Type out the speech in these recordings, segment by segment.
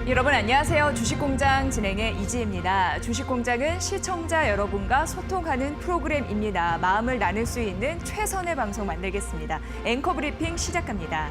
여러분 안녕하세요. 주식공장 진행의 이지혜입니다. 주식공장은 시청자 여러분과 소통하는 프로그램입니다. 마음을 나눌 수 있는 최선의 방송 만들겠습니다. 앵커 브리핑 시작합니다.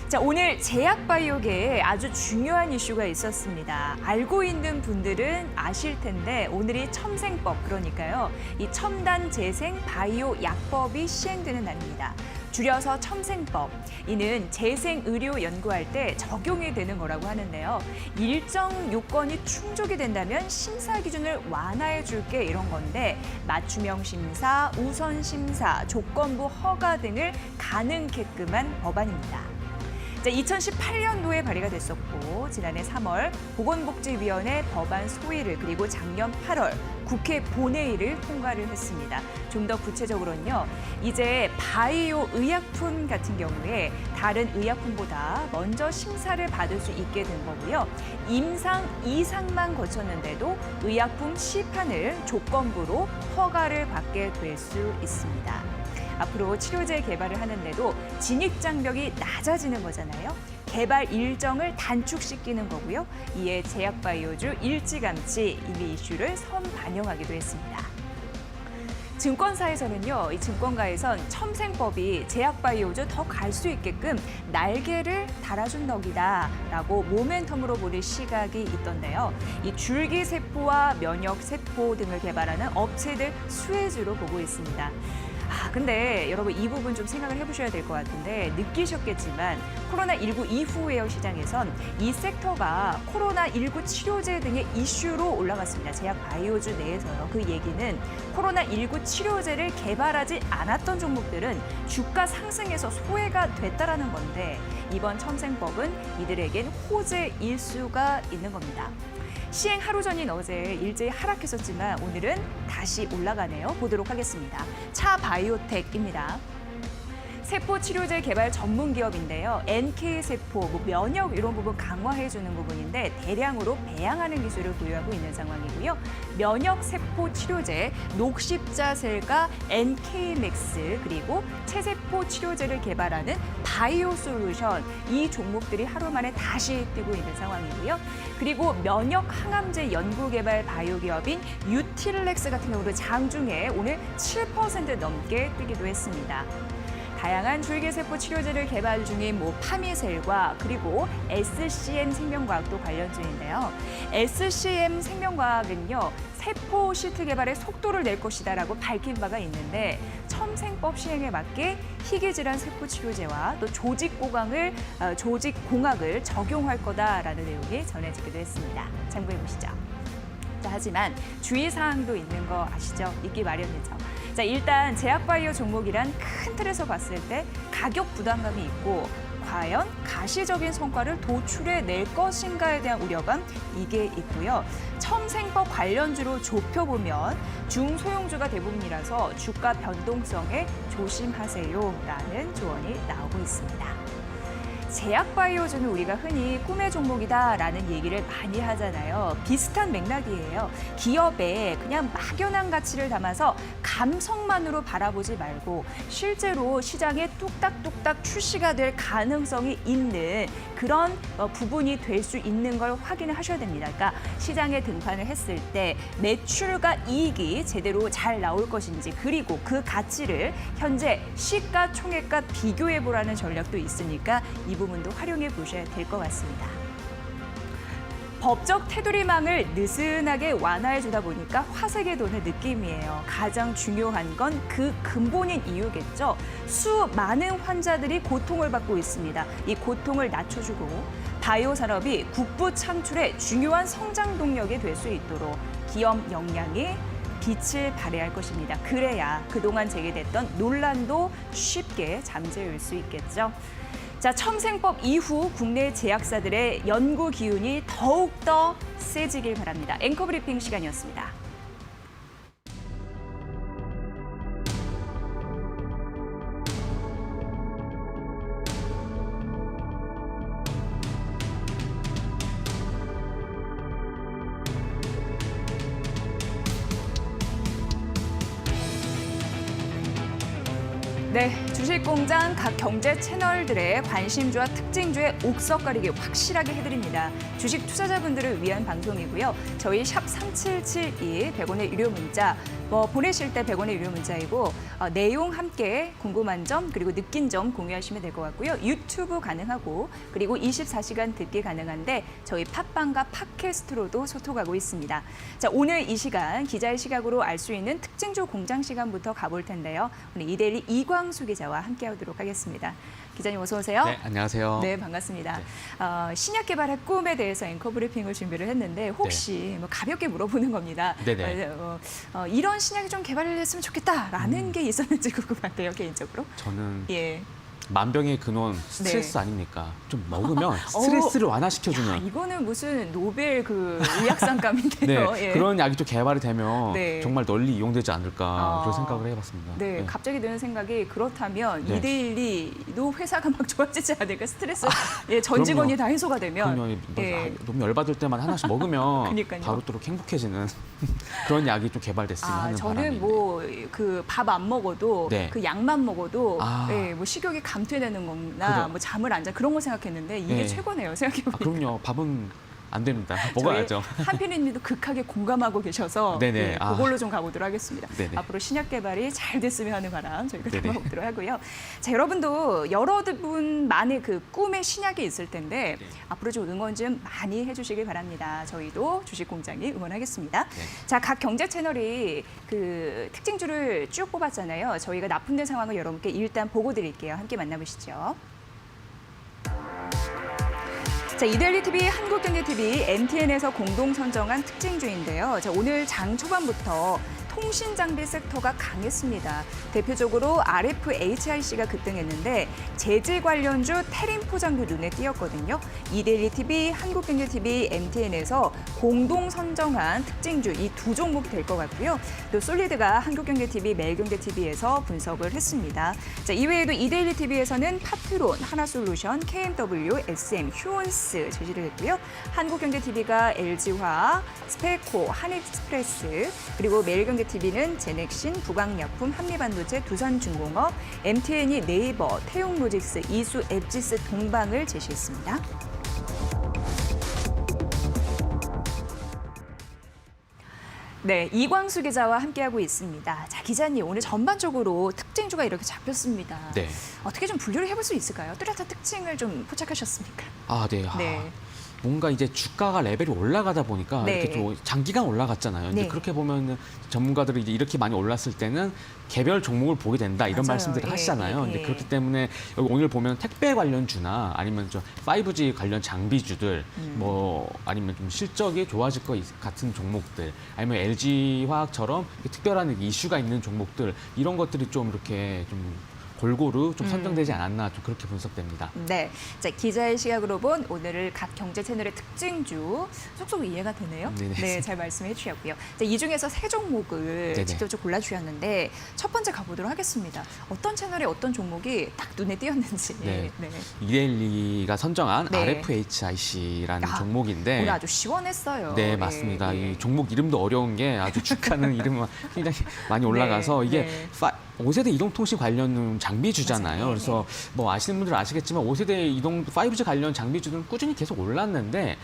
자, 오늘 제약바이오계에 아주 중요한 이슈가 있었습니다. 알고 있는 분들은 아실 텐데 오늘이 첨생법, 그러니까요. 이 첨단 재생 바이오 약법이 시행되는 날입니다. 줄여서 첨생법. 이는 재생 의료 연구할 때 적용이 되는 거라고 하는데요. 일정 요건이 충족이 된다면 심사 기준을 완화해 줄게 이런 건데 맞춤형 심사, 우선 심사, 조건부 허가 등을 가능케끔한 법안입니다. 2018년도에 발의가 됐었고 지난해 3월 보건복지위원회 법안 소위를 그리고 작년 8월 국회 본회의를 통과를 했습니다. 좀 더 구체적으로는요. 이제 바이오 의약품 같은 경우에 다른 의약품보다 먼저 심사를 받을 수 있게 된 거고요. 임상 이상만 거쳤는데도 의약품 시판을 조건부로 허가를 받게 될 수 있습니다. 앞으로 치료제 개발을 하는데도 진입 장벽이 낮아지는 거잖아요. 개발 일정을 단축시키는 거고요. 이에 제약바이오주 일찌감치 이미 이슈를 선반영하기도 했습니다. 증권사에서는요, 이 증권가에선 첨생법이 제약바이오주 더 갈 수 있게끔 날개를 달아준 덕이다라고 모멘텀으로 보는 시각이 있던데요. 이 줄기세포와 면역세포 등을 개발하는 업체들 수혜주로 보고 있습니다. 근데 여러분 이 부분 좀 생각을 해보셔야 될 것 같은데 느끼셨겠지만 코로나19 이후에요 시장에선 이 섹터가 코로나19 치료제 등의 이슈로 올라갔습니다. 제약 바이오주 내에서요. 그 얘기는 코로나19 치료제를 개발하지 않았던 종목들은 주가 상승에서 소외가 됐다라는 건데 이번 첨생법은 이들에겐 호재일 수가 있는 겁니다. 시행 하루 전인 어제 일제히 하락했었지만 오늘은 다시 올라가네요. 보도록 하겠습니다. 차바이오텍입니다. 세포 치료제 개발 전문 기업인데요. NK세포, 면역 이런 부분 강화해주는 부분인데 대량으로 배양하는 기술을 보유하고 있는 상황이고요. 면역세포 치료제, 녹십자셀과 NK맥스 그리고 체세포 치료제를 개발하는 바이오솔루션 이 종목들이 하루 만에 다시 뛰고 있는 상황이고요. 그리고 면역 항암제 연구개발 바이오 기업인 유틸렉스 같은 경우도 장중에 오늘 7% 넘게 뛰기도 했습니다. 다양한 줄기세포 치료제를 개발 중인 파미셀과 그리고 SCM 생명과학도 관련 중인데요. SCM 생명과학은요. 세포 시트 개발에 속도를 낼 것이다라고 밝힌 바가 있는데 첨생법 시행에 맞게 희귀질환 세포 치료제와 또 조직공학을 적용할 거다라는 내용이 전해지기도 했습니다. 참고해 보시죠. 자, 하지만 주의사항도 있는 거 아시죠? 있기 마련이죠. 자, 일단 제약바이오 종목이란 큰 틀에서 봤을 때 가격 부담감이 있고 과연 가시적인 성과를 도출해낼 것인가에 대한 우려감 이게 있고요. 첨생법 관련주로 좁혀보면 중소형주가 대부분이라서 주가 변동성에 조심하세요라는 조언이 나오고 있습니다. 제약바이오주는 우리가 흔히 꿈의 종목이다라는 얘기를 많이 하잖아요. 비슷한 맥락이에요. 기업에 그냥 막연한 가치를 담아서 감성만으로 바라보지 말고 실제로 시장에 뚝딱뚝딱 출시가 될 가능성이 있는 그런 부분이 될 수 있는 걸 확인을 하셔야 됩니다. 그러니까 시장에 등판을 했을 때 매출과 이익이 제대로 잘 나올 것인지 그리고 그 가치를 현재 시가총액과 비교해보라는 전략도 있으니까 이 부분도 활용해 보셔야 될 것 같습니다. 법적 테두리망을 느슨하게 완화해 주다 보니까 화색에 도는 느낌이에요. 가장 중요한 건 그 근본인 이유겠죠. 수많은 환자들이 고통을 받고 있습니다. 이 고통을 낮춰주고 바이오 산업이 국부 창출의 중요한 성장 동력이 될 수 있도록 기업 역량이 빛을 발휘할 것입니다. 그래야 그동안 제기됐던 논란도 쉽게 잠재울 수 있겠죠. 자, 첨생법 이후 국내 제약사들의 연구 기운이 더욱더 세지길 바랍니다. 앵커 브리핑 시간이었습니다. 네, 주식공장 각 경제 채널들의 관심주와 특징주의 옥석 가리기 확실하게 해드립니다. 주식 투자자분들을 위한 방송이고요. 저희 샵 3772 100원의 유료 문자, 보내실 때 100원의 유료 문자이고 내용 함께 궁금한 점 그리고 느낀 점 공유하시면 될 것 같고요. 유튜브 가능하고 그리고 24시간 듣기 가능한데 저희 팟빵과 팟캐스트로도 소통하고 있습니다. 자, 오늘 이 시간 기자의 시각으로 알 수 있는 특징주 공장 시간부터 가볼 텐데요. 오늘 이데일리 이광수 기자와 함께하도록 하겠습니다. 기자님 어서 오세요. 네, 안녕하세요. 네, 반갑습니다. 신약 개발의 꿈에 대해서 앵커 브리핑을 준비를 했는데 혹시 뭐 가볍게 물어보는 겁니다. 네네. 이런 신약이 좀 개발을 했으면 좋겠다라는 게 있었는지 궁금한데요, 개인적으로. 저는 예. 만병의 근원 스트레스 아닙니까? 좀 먹으면 스트레스를 완화시켜주는. 야, 이거는 무슨 노벨 그 의학상감인데요. 네, 예. 그런 약이 좀 개발이 되면 네. 정말 널리 이용되지 않을까 그런 생각을 해봤습니다. 네, 네. 갑자기 드는 생각이 그렇다면 네. 이데일리도 회사가 막 좋아지지 않을까? 스트레스 전 직원이 다 해소가 되면. 그럼요. 예. 너무 열받을 때만 하나씩 먹으면 그러니까요. 바로 또 행복해지는 그런 약이 좀 개발됐으면 하는 저는 바람입니다. 뭐 그 밥 안 먹어도 네. 그 약만 먹어도 아. 뭐 식욕이 감퇴되는 거나 그죠. 뭐 잠을 안 자 그런 거 생각했는데 이게 네. 최고네요. 생각해보니까. 그럼요. 밥은 안 됩니다. 먹어야죠. 한피디님도 극하게 공감하고 계셔서 네네. 그걸로 좀 가보도록 하겠습니다. 네네. 앞으로 신약 개발이 잘 됐으면 하는 바람 저희가 네네. 담아보도록 하고요. 자, 여러분도 여러분만의 그 꿈의 신약이 있을 텐데 네. 앞으로 좀 응원 좀 많이 해주시길 바랍니다. 저희도 주식공장이 응원하겠습니다. 네. 자, 각 경제 채널이 그 특징주를 쭉 뽑았잖아요. 저희가 납품된 상황을 여러분께 일단 보고 드릴게요. 함께 만나보시죠. 자, 이데일리 TV, 한국경제TV, MTN에서 공동 선정한 특징주인데요. 자, 오늘 장 초반부터 통신 장비 섹터가 강했습니다. 대표적으로 RFHIC가 급등했는데 재질 관련주 테림포장도 눈에 띄었거든요. 이데일리 TV, 한국경제TV, MTN에서 공동 선정한 특징주 이 두 종목이 될 것 같고요. 또 솔리드가 한국경제TV, 매일경제TV에서 분석을 했습니다. 자, 이외에도 이데일리 TV에서는 파트론, 하나솔루션, KMW, SM, 휴온스 제시를 했고요. 한국경제TV가 LG화학, 스페코, 한익스프레스, 그리고 매일경제TV는 제넥신, 부강약품, 한미반도체, 두산중공업, MTN이 네이버, 태용로직스, 이수, 앱지스, 동방을 제시했습니다. 네, 이광수 기자와 함께하고 있습니다. 자, 기자님, 오늘 전반적으로 특징주가 이렇게 잡혔습니다. 네. 어떻게 좀 분류를 해볼 수 있을까요? 뚜렷한 특징을 좀 포착하셨습니까? 네. 네. 뭔가 이제 주가가 레벨이 올라가다 보니까 네. 이렇게 좀 장기간 올라갔잖아요. 이제 네. 그렇게 보면 전문가들이 이제 이렇게 많이 올랐을 때는 개별 종목을 보게 된다 이런 맞아요. 말씀들을 하시잖아요. 예. 이제 그렇기 때문에 여기 오늘 보면 택배 관련주나 아니면 좀 5G 관련 장비주들 뭐 아니면 좀 실적이 좋아질 것 같은 종목들 아니면 LG 화학처럼 특별한 이슈가 있는 종목들 이런 것들이 좀 이렇게 좀 골고루 좀 선정되지 않았나 좀 그렇게 분석됩니다. 네, 자, 기자의 시각으로 본 오늘을 각 경제 채널의 특징주 속속 이해가 되네요. 네네. 네, 잘 말씀해 주셨고요. 자, 이 중에서 세 종목을 네네. 직접 좀 골라주셨는데 첫 번째 가보도록 하겠습니다. 어떤 채널에 어떤 종목이 딱 눈에 띄었는지. 네. 이데일리가 선정한 네. RFHIC라는 종목인데 오늘 아주 시원했어요. 네, 맞습니다. 예. 이 종목 이름도 어려운 게 아주 주가는 이름은 굉장히 많이 올라가서 네, 이게 네. 5세대 이동통신 관련 장비주잖아요. 맞아요. 그래서 뭐 아시는 분들은 아시겠지만 5세대 5G 관련 장비주들은 꾸준히 계속 올랐는데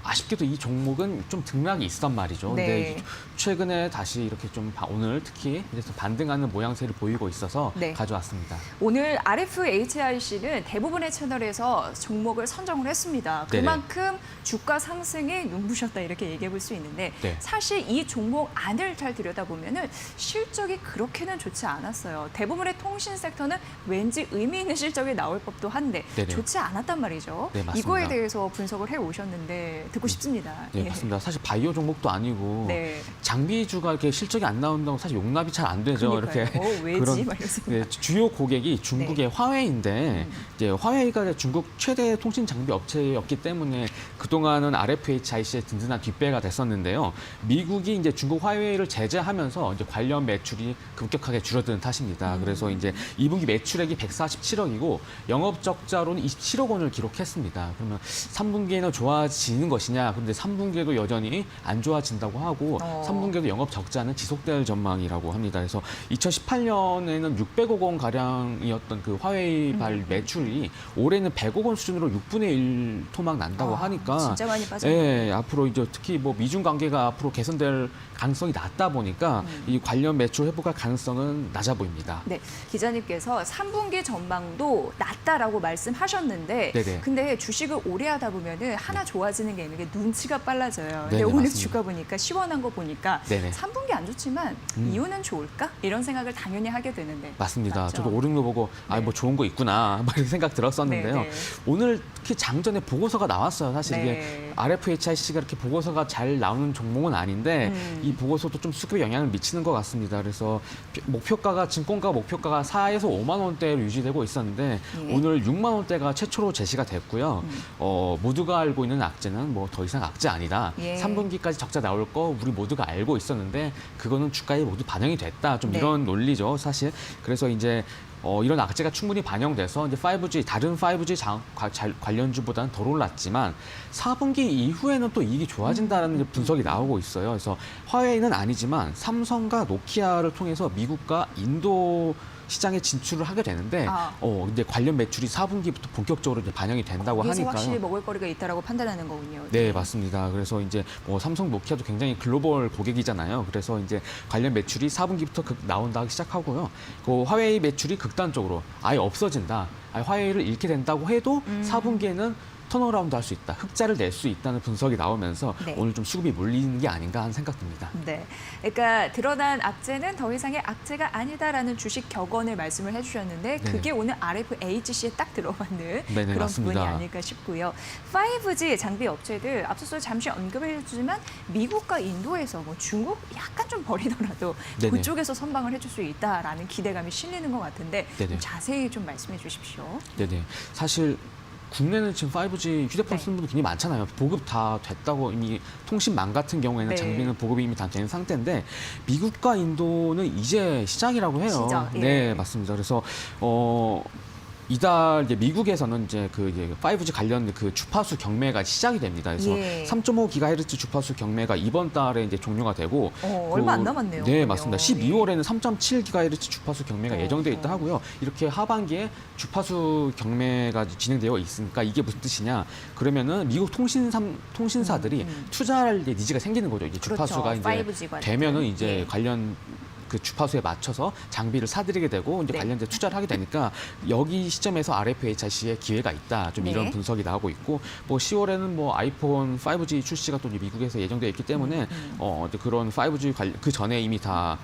아쉽게도 이 종목은 좀 등락이 있었단 말이죠. 네. 근데 최근에 다시 이렇게 좀 오늘 특히 그래서 반등하는 모양새를 보이고 있어서 네. 가져왔습니다. 오늘 RFHIC는 대부분의 채널에서 종목을 선정을 했습니다. 네네. 그만큼 주가 상승에 눈부셨다 이렇게 얘기해 볼 수 있는데 네. 사실 이 종목 안을 잘 들여다보면 실적이 그렇게는 좋지 않았어요. 대부분의 통신 섹터는 왠지 의미 있는 실적이 나올 법도 한데 네네. 좋지 않았단 말이죠. 네, 맞습니다. 이거에 대해서 분석을 해오셨는데 듣고 싶습니다. 네, 예. 맞습니다. 사실 바이오 종목도 아니고 네. 장비주가 이렇게 실적이 안 나온다고 사실 용납이 잘 안 되죠. 그러니까요. 이렇게 왜지? 그런 막 이러면서. 네, 주요 고객이 중국의 화웨이인데 이제 화웨이가 중국 최대 통신 장비 업체였기 때문에 그동안은 RFHIC의 든든한 뒷배가 됐었는데요. 미국이 이제 중국 화웨이를 제재하면서 이제 관련 매출이 급격하게 줄어드는 탓입니다. 그래서 이제 2분기 매출액이 147억이고 영업 적자로는 27억 원을 기록했습니다. 그러면 3분기에는 좋아지는 것이 것이냐. 그런데 3분기에도 여전히 안 좋아진다고 하고 3분기에도 영업 적자는 지속될 전망이라고 합니다. 그래서 2018년에는 600억 원 가량이었던 그 화웨이발 매출이 올해는 100억 원 수준으로 6분의 1 토막 난다고 하니까 진짜 많이 빠졌네요. 예, 앞으로 이제 특히 뭐 미중 관계가 앞으로 개선될 가능성이 낮다 보니까 이 관련 매출 회복할 가능성은 낮아 보입니다. 네, 기자님께서 3분기 전망도 낮다라고 말씀하셨는데 네네. 근데 주식을 오래 하다 보면은 하나 좋아지는 게 있는 게 눈치가 빨라져요. 근데 네네, 오늘 맞습니다. 주가 보니까 시원한 거 보니까 네네. 3분기 안 좋지만 이유는 좋을까? 이런 생각을 당연히 하게 되는데 맞습니다. 맞죠? 저도 오른 거 보고 아, 뭐 좋은 거 있구나 막 이런 생각 들었었는데요. 네네. 오늘 특히 장전에 보고서가 나왔어요. 사실 네. 이게 RFHIC가 이렇게 보고서가 잘 나오는 종목은 아닌데 이 보고서도 좀 수급에 영향을 미치는 것 같습니다. 그래서 목표가가 증권가 목표가가 4에서 5만 원대로 유지되고 있었는데 예. 오늘 6만 원대가 최초로 제시가 됐고요. 모두가 알고 있는 악재는 뭐 더 이상 악재 아니다. 예. 3분기까지 적자 나올 거 우리 모두가 알고 있었는데 그거는 주가에 모두 반영이 됐다. 좀 네. 이런 논리죠, 사실. 그래서 이제 이런 악재가 충분히 반영돼서 이제 5G 다른 5G 관련주보다는 덜 올랐지만 4분기 이후에는 또 이익이 좋아진다는 이제 분석이 나오고 있어요. 그래서 화웨이는 아니지만 삼성과 노키아를 통해서 미국과 인도 시장에 진출을 하게 되는데 이제 관련 매출이 4분기부터 본격적으로 이제 반영이 된다고 거기서 하니까요. 확실히 먹을거리가 있다라고 판단하는 거군요. 네, 맞습니다. 그래서 이제 뭐 삼성, 노키아도 굉장히 글로벌 고객이잖아요. 그래서 이제 관련 매출이 4분기부터 나온다 시작하고요. 그 화웨이 매출이 극단적으로 아예 없어진다. 아예 화웨이를 잃게 된다고 해도 4분기에는 턴어라운드 할 수 있다. 흑자를 낼 수 있다는 분석이 나오면서 네. 오늘 좀 수급이 몰리는 게 아닌가 하는 생각 듭니다. 네, 그러니까 드러난 악재는 더 이상의 악재가 아니다라는 주식 격언을 말씀을 해주셨는데 네네. 그게 오늘 RFHC에 딱 들어맞는 네네, 그런 맞습니다. 부분이 아닐까 싶고요. 5G 장비 업체들 앞서서 잠시 언급을 해주지만 미국과 인도에서 뭐 중국 약간 좀 버리더라도 네네. 그쪽에서 선방을 해줄 수 있다라는 기대감이 실리는 것 같은데 네네. 좀 자세히 좀 말씀해 주십시오. 네네. 사실 국내는 지금 5G 휴대폰 네. 쓰는 분들 굉장히 많잖아요. 보급 다 됐다고 이미 통신망 같은 경우에는 네. 장비는 보급이 이미 다 된 상태인데 미국과 인도는 이제 시작이라고 해요. 시작, 예. 네, 맞습니다. 그래서 이달 이제 미국에서는 이제 그 이제 5G 관련 그 주파수 경매가 시작이 됩니다. 그래서 예. 3.5GHz 주파수 경매가 이번 달에 이제 종료가 되고 얼마 안 남았네요. 네, 그러면. 맞습니다. 12월에는 3.7GHz 주파수 경매가 예정돼 있다 하고요. 이렇게 하반기에 주파수 경매가 진행되어 있으니까 이게 무슨 뜻이냐? 그러면은 미국 통신사들이 투자할 이제 니즈가 생기는 거죠. 이제 주파수가 그렇죠. 5G 이제 관련. 되면은 이제 예. 관련 그 주파수에 맞춰서 장비를 사들이게 되고 이제 네. 관련된 투자를 하게 되니까 여기 시점에서 RFHIC에 기회가 있다. 좀 이런 네. 분석이 나오고 있고 뭐 10월에는 뭐 아이폰 5G 출시가 또 이제 미국에서 예정되어 있기 때문에 이제 그런 5G 그 전에 이미 다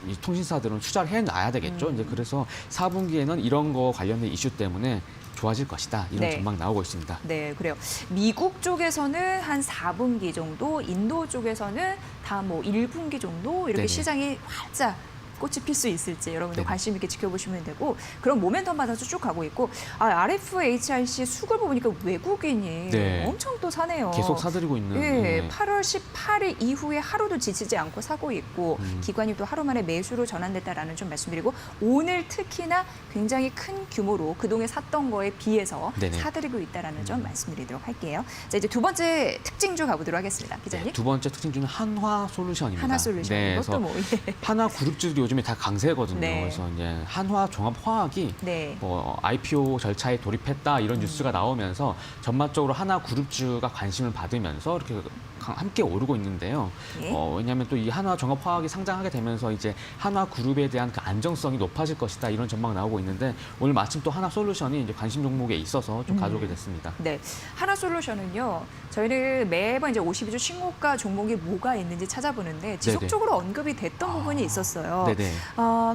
이 통신사들은 투자를 해놔야 되겠죠. 이제 그래서 4분기에는 이런 거 관련된 이슈 때문에 좋아질 것이다. 이런 네. 전망 나오고 있습니다. 네, 그래요. 미국 쪽에서는 한 4분기 정도, 인도 쪽에서는 다 뭐 1분기 정도 이렇게 네네. 시장이 활짝 꽃이 필 수 있을지 여러분들 네네. 관심 있게 지켜보시면 되고 그런 모멘텀 받아서 쭉 가고 있고 RFHIC 수급을 보니까 외국인이 네. 엄청 또 사네요. 계속 사들이고 있는. 예, 네. 8월 18일 이후에 하루도 지치지 않고 사고 있고 기관이 또 하루 만에 매수로 전환됐다라는 좀 말씀드리고 오늘 특히나 굉장히 큰 규모로 그동안 샀던 거에 비해서 네네. 사들이고 있다라는 점 말씀드리도록 할게요. 자, 이제 두 번째 특징주 가보도록 하겠습니다. 기자님. 네, 두 번째 특징주는 한화솔루션입니다. 하나솔루션. 네, 이것도 그래서 뭐 예. 한화그룹주들이 요즘에 다 강세거든요. 네. 그래서 이제 한화종합화학이 네. 뭐 IPO 절차에 돌입했다 이런 뉴스가 나오면서 전반적으로 하나그룹주가 관심을 받으면서 이렇게 함께 오르고 있는데요. 예. 왜냐하면 또 이 한화종합화학이 상장하게 되면서 이제 한화그룹에 대한 그 안정성이 높아질 것이다 이런 전망 나오고 있는데 오늘 마침 또 하나솔루션이 이제 관심 종목에 있어서 좀 가져오게 됐습니다. 네, 하나솔루션은요. 저희는 매번 이제 52주 신고가 종목이 뭐가 있는지 찾아보는데 지속적으로 언급이 됐던 부분이 있었어요. 네네.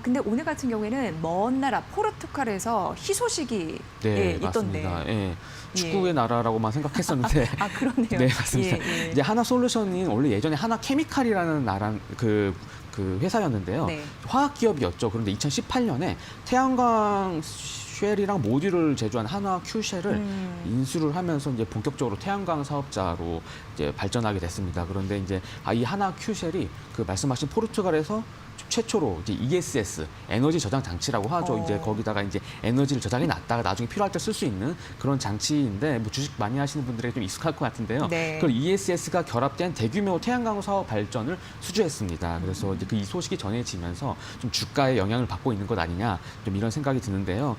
근데 오늘 같은 경우에는 먼 나라 포르투갈에서 희소식이 네, 예, 있던데. 맞습니다. 예. 축구의 나라라고만 생각했었는데 아, 그렇네요. 네, 맞습니다. 예, 예. 이제 하나솔루션이 원래 예전에 하나케미칼이라는 나라 그 회사였는데요. 네. 화학 기업이었죠. 그런데 2018년에 태양광 쉘이랑 모듈을 제조한 한화 큐쉘을 인수를 하면서 이제 본격적으로 태양광 사업자로 이제 발전하게 됐습니다. 그런데 이제 이 한화 큐쉘이 그 말씀하신 포르투갈에서 최초로 이제 ESS 에너지 저장 장치라고 하죠. 이제 거기다가 이제 에너지를 저장해 놨다가 나중에 필요할 때 쓸 수 있는 그런 장치인데 뭐 주식 많이 하시는 분들에게 좀 익숙할 것 같은데요. 네. 그걸 ESS가 결합된 대규모 태양광 사업 발전을 수주했습니다. 그래서 이제 이 소식이 전해지면서 좀 주가에 영향을 받고 있는 것 아니냐 좀 이런 생각이 드는데요.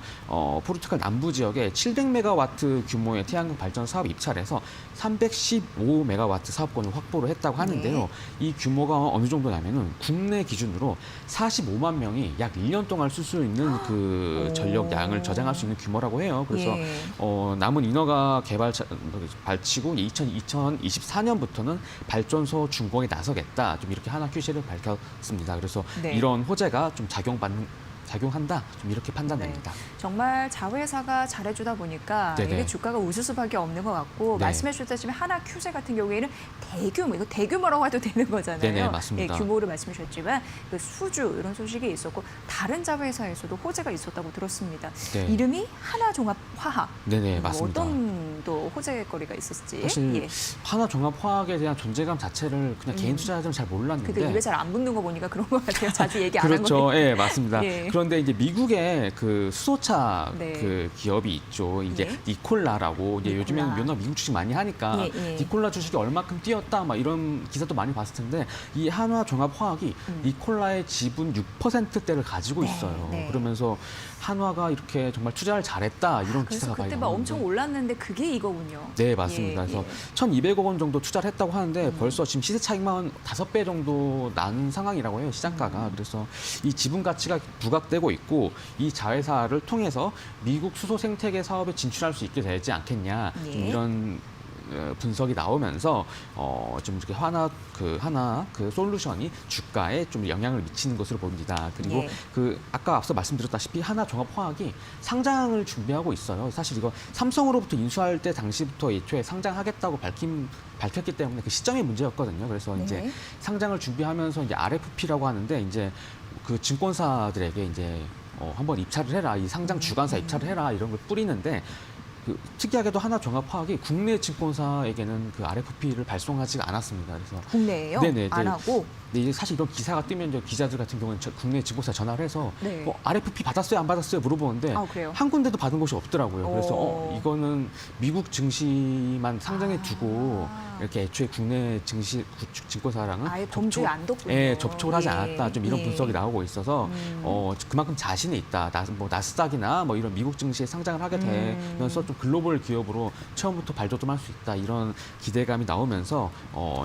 포르투갈 남부 지역에 700메가와트 규모의 태양광 발전 사업 입찰해서 315메가와트 사업권을 확보를 했다고 하는데요. 네. 이 규모가 어느 정도냐면은 국내 기준으로 45만 명이 약 1년 동안 쓸 수 있는 그 전력량을 저장할 수 있는 규모라고 해요. 그래서 예. 남은 인허가 발치고 2024년부터는 발전소 준공에 나서겠다. 좀 이렇게 하나큐실을 밝혔습니다. 그래서 네. 이런 호재가 좀 작용한다. 좀 이렇게 판단됩니다. 정말 자회사가 잘해주다 보니까 네네. 이게 주가가 웃을 수밖에 없는 것 같고 네. 말씀해 주셨다시피 하나 큐제 같은 경우에는 대규모, 이거 대규모라고 해도 되는 거잖아요. 네네, 맞습니다. 예, 규모를 말씀해 주셨지만 그 수주 이런 소식이 있었고 다른 자회사에서도 호재가 있었다고 들었습니다. 네. 이름이 하나종합화학. 네네, 맞습니다. 어떤 또 호재거리가 있었을지. 사실 예. 하나종합화학에 대한 존재감 자체를 그냥 개인 투자자들은 잘 몰랐는데 근데 입에 잘 안 붙는 거 보니까 그런 것 같아요. 자주 얘기 안 한 그렇죠. 거니까. 예, 맞습니다. 예. 그런데 이제 미국의 그 수소차 네. 그 기업이 있죠. 이제 예. 니콜라라고 이제 니콜라. 요즘에는 워낙 미국 주식 많이 하니까 예, 예. 니콜라 주식이 얼마큼 뛰었다 막 이런 기사도 많이 봤을 텐데 이 한화종합화학이 니콜라의 지분 6%대를 가지고 네, 있어요. 네. 그러면서 한화가 이렇게 정말 투자를 잘했다 이런 그래서 기사가 그때 많이 막 나오는데. 엄청 올랐는데 그게 이거군요. 네, 맞습니다. 예, 그래서 예. 1,200억 원 정도 투자를 했다고 하는데 벌써 지금 시세 차익만 5배 정도 나는 상황이라고 해요, 시장가가. 그래서 이 지분 가치가 부각되고 있고 이 자회사를 통해서 미국 수소 생태계 사업에 진출할 수 있게 되지 않겠냐. 좀 예. 이런 분석이 나오면서 좀 이렇게 하나 그 솔루션이 주가에 좀 영향을 미치는 것으로 보입니다. 그리고 예. 그 아까 앞서 말씀드렸다시피 하나종합화학이 상장을 준비하고 있어요. 사실 이거 삼성으로부터 인수할 때 당시부터 애초에 상장하겠다고 밝혔기 때문에 그 시점이 문제였거든요. 그래서 네. 이제 상장을 준비하면서 이제 RFP라고 하는데 이제 그 증권사들에게 이제 한번 입찰을 해라, 이 상장 주관사 입찰을 해라 이런 걸 뿌리는데. 그 특이하게도 하나종합화학이 국내 증권사에게는 그 RFP를 발송하지가 않았습니다. 그래서 국내예요? 네네, 안 네. 하고? 근데 이제 사실 이런 기사가 뜨면 이제 기자들 같은 경우는 국내 증권사 전화를 해서 네. RFP 받았어요, 안 받았어요 물어보는데 아, 그래요? 한 군데도 받은 곳이 없더라고요. 그래서 오. 이거는 미국 증시만 상장해 두고 아. 이렇게 애초에 국내 증권사랑은 아예 범주에 안 뒀군요. 예, 접촉을 하지 예. 않았다. 좀 이런 예. 분석이 나오고 있어서 그만큼 자신이 있다. 나스닥이나 뭐 이런 미국 증시에 상장을 하게 되면서 좀 글로벌 기업으로 처음부터 발돋움할 수 있다. 이런 기대감이 나오면서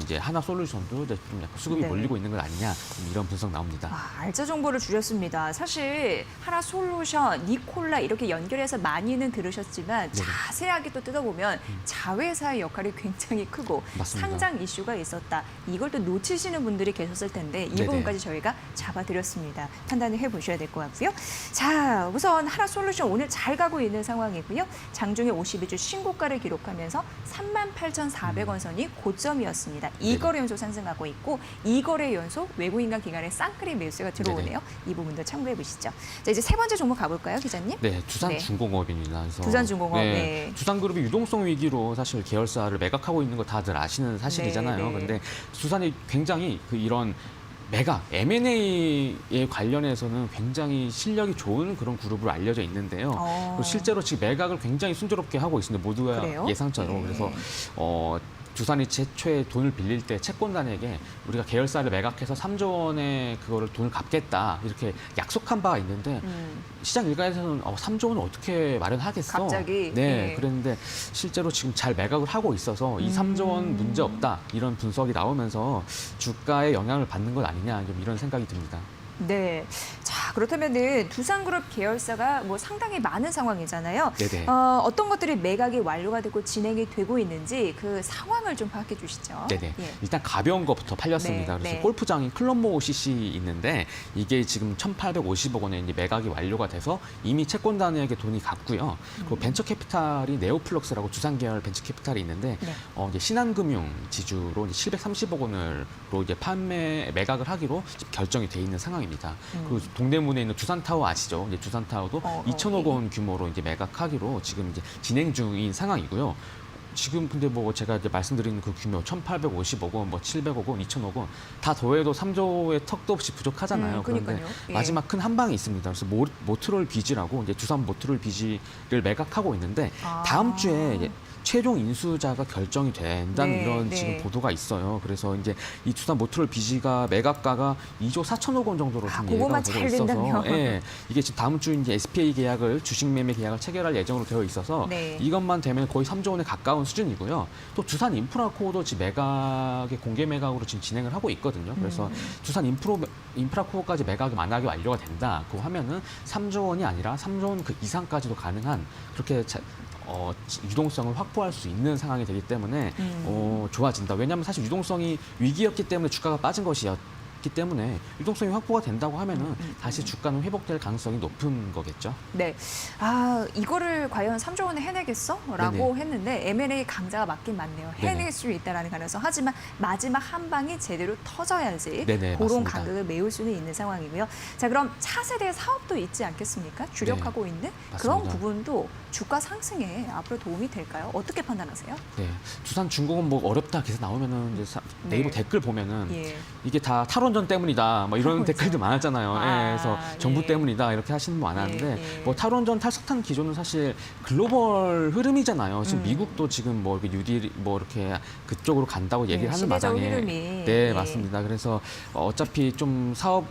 이제 하나솔루션도 이제 좀 약간 수급이 네. 몰리고 있는 것 아니냐. 좀 이런 분석 나옵니다. 알짜 정보를 주셨습니다. 사실 하나솔루션, 니콜라 이렇게 연결해서 많이는 들으셨지만 네네. 자세하게 또 뜯어보면 자회사의 역할이 굉장히 크고 맞습니다. 상장 이슈가 있었다. 이걸 또 놓치시는 분들이 계셨을 텐데 이 네네. 부분까지 저희가 잡아드렸습니다. 판단을 해보셔야 될 것 같고요. 자, 우선 하나솔루션 오늘 잘 가고 있는 상황이고요. 장중에 52주 신고가를 기록하면서 38,400원 선이 고점이었습니다. 2거래 연속 상승하고 있고 2거래 연속 외국인과 기관의 쌍끌이 매수가 들어오네요. 이 부분도 참고해 보시죠. 자, 이제 세 번째 종목 가볼까요, 기자님? 네, 두산중공업입니다. 그래서 두산중공업, 네. 두산그룹이 유동성 위기로 사실 계열사를 매각하고 있는 거 다들 아시는 사실이잖아요. 네, 네. 근데 두산이 굉장히 이런 매각, M&A에 관련해서는 굉장히 실력이 좋은 그런 그룹으로 알려져 있는데요. 그리고 실제로 지금 매각을 굉장히 순조롭게 하고 있습니다. 모두가 그래요? 예상처럼. 네. 그래서 두산이 최초에 돈을 빌릴 때 채권단에게 우리가 계열사를 매각해서 3조 원의 그거를 돈을 갚겠다 이렇게 약속한 바가 있는데 시장 일각에서는 3조 원을 어떻게 마련하겠어? 갑자기? 네, 네. 그랬는데 실제로 지금 잘 매각을 하고 있어서 이 3조 원 문제 없다 이런 분석이 나오면서 주가에 영향을 받는 것 아니냐 좀 이런 생각이 듭니다. 네. 자, 그렇다면은 두산그룹 계열사가 뭐 상당히 많은 상황이잖아요. 네네. 어떤 것들이 매각이 완료가 되고 진행이 되고 있는지 그 상황을 좀 파악해 주시죠. 네네. 예. 일단 가벼운 것부터 팔렸습니다. 네, 그래서 네. 골프장인 클럽모 CC 있는데 이게 지금 1,850억 원에 이제 매각이 완료가 돼서 이미 채권단에게 돈이 갔고요. 그리고 벤처 캐피탈이 네오플럭스라고 두산 계열 벤처 캐피탈이 있는데 네. 이제 신한금융 지주로 이제 730억 원으로 이제 매각을 하기로 지금 결정이 돼 있는 상황입니다. 그리고 동대문에 있는 두산타워 아시죠? 이제 두산타워도 2천억 원 규모로 이제 매각하기로 지금 이제 진행 중인 상황이고요. 지금 근데 뭐 제가 이제 말씀드린 그 규모 1,850억 원, 뭐 700억 원, 2,000억 원 다 더해도 3조의 턱도 없이 부족하잖아요. 그런데 그러니까요. 예. 마지막 큰 한 방이 있습니다. 그래서 모트롤 비지라고 이제 두산 모트롤 비지를 매각하고 있는데 다음 주에 최종 인수자가 결정이 된다는 네, 이런 네. 지금 보도가 있어요. 그래서 이제 이 두산 모트롤 비지가 매각가가 2조 4천억 원 정도로 지금 그거만 예상이 되고 잘 있어서 된다면. 예, 이게 지금 다음 주 이제 SPA 계약을 주식 매매 계약을 체결할 예정으로 되어 있어서 네. 이것만 되면 거의 3조 원에 가까운 수준이고요. 또 두산 인프라코어도 지금 매각의 공개 매각으로 지금 진행을 하고 있거든요. 그래서 두산 인프라코어까지 매각이 만약에 완료가 된다고 하면은 3조 원이 아니라 3조 원 그 이상까지도 가능한 그렇게 유동성을 확보할 수 있는 상황이 되기 때문에 좋아진다. 왜냐하면 사실 유동성이 위기였기 때문에 주가가 빠진 것이었기 때문에 유동성이 확보가 된다고 하면은 다시 주가는 회복될 가능성이 높은 거겠죠. 네. 이거를 과연 3조 원에 해내겠어? 라고 했는데 M&A 강자가 맞긴 맞네요. 해낼 네네. 수 있다라는 가능성. 하지만 마지막 한 방이 제대로 터져야지 네네, 그런 맞습니다. 간극을 메울 수는 있는 상황이고요. 자, 그럼 차세대 사업도 있지 않겠습니까? 주력하고 있는 그런 맞습니다. 부분도 주가 상승에 앞으로 도움이 될까요? 어떻게 판단하세요? 네, 두산중공업 뭐 어렵다 기사 나오면은 이제 네이버 네. 댓글 보면은 예. 이게 다 탈원전 때문이다, 뭐 이런 탈원전. 댓글도 많았잖아요. 예, 그래서 정부 예. 때문이다 이렇게 하시는 분 많았는데 예. 뭐 탈원전 탈석탄 기조는 사실 글로벌 흐름이잖아요. 지금 미국도 지금 뭐 이렇게 뉴딜 뭐 이렇게 그쪽으로 간다고 얘기를 하는 시대적 마당에 흐름이. 네 예. 맞습니다. 그래서 어차피 좀 사업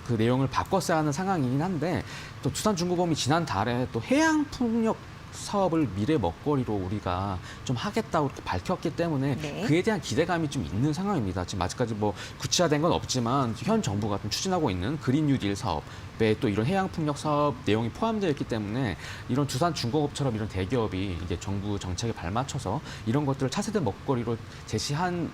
그 내용을 바꿨어야 하는 상황이긴 한데 또 두산중공업이 지난달에 또 해양 풍력 사업을 미래 먹거리로 우리가 좀 하겠다고 이렇게 밝혔기 때문에 네. 그에 대한 기대감이 좀 있는 상황입니다. 지금 아직까지 뭐 구체화된 건 없지만 현 정부가 좀 추진하고 있는 그린 뉴딜 사업에 또 이런 해양 풍력 사업 내용이 포함되어 있기 때문에 이런 두산중공업처럼 이런 대기업이 이제 정부 정책에 발맞춰서 이런 것들을 차세대 먹거리로 제시를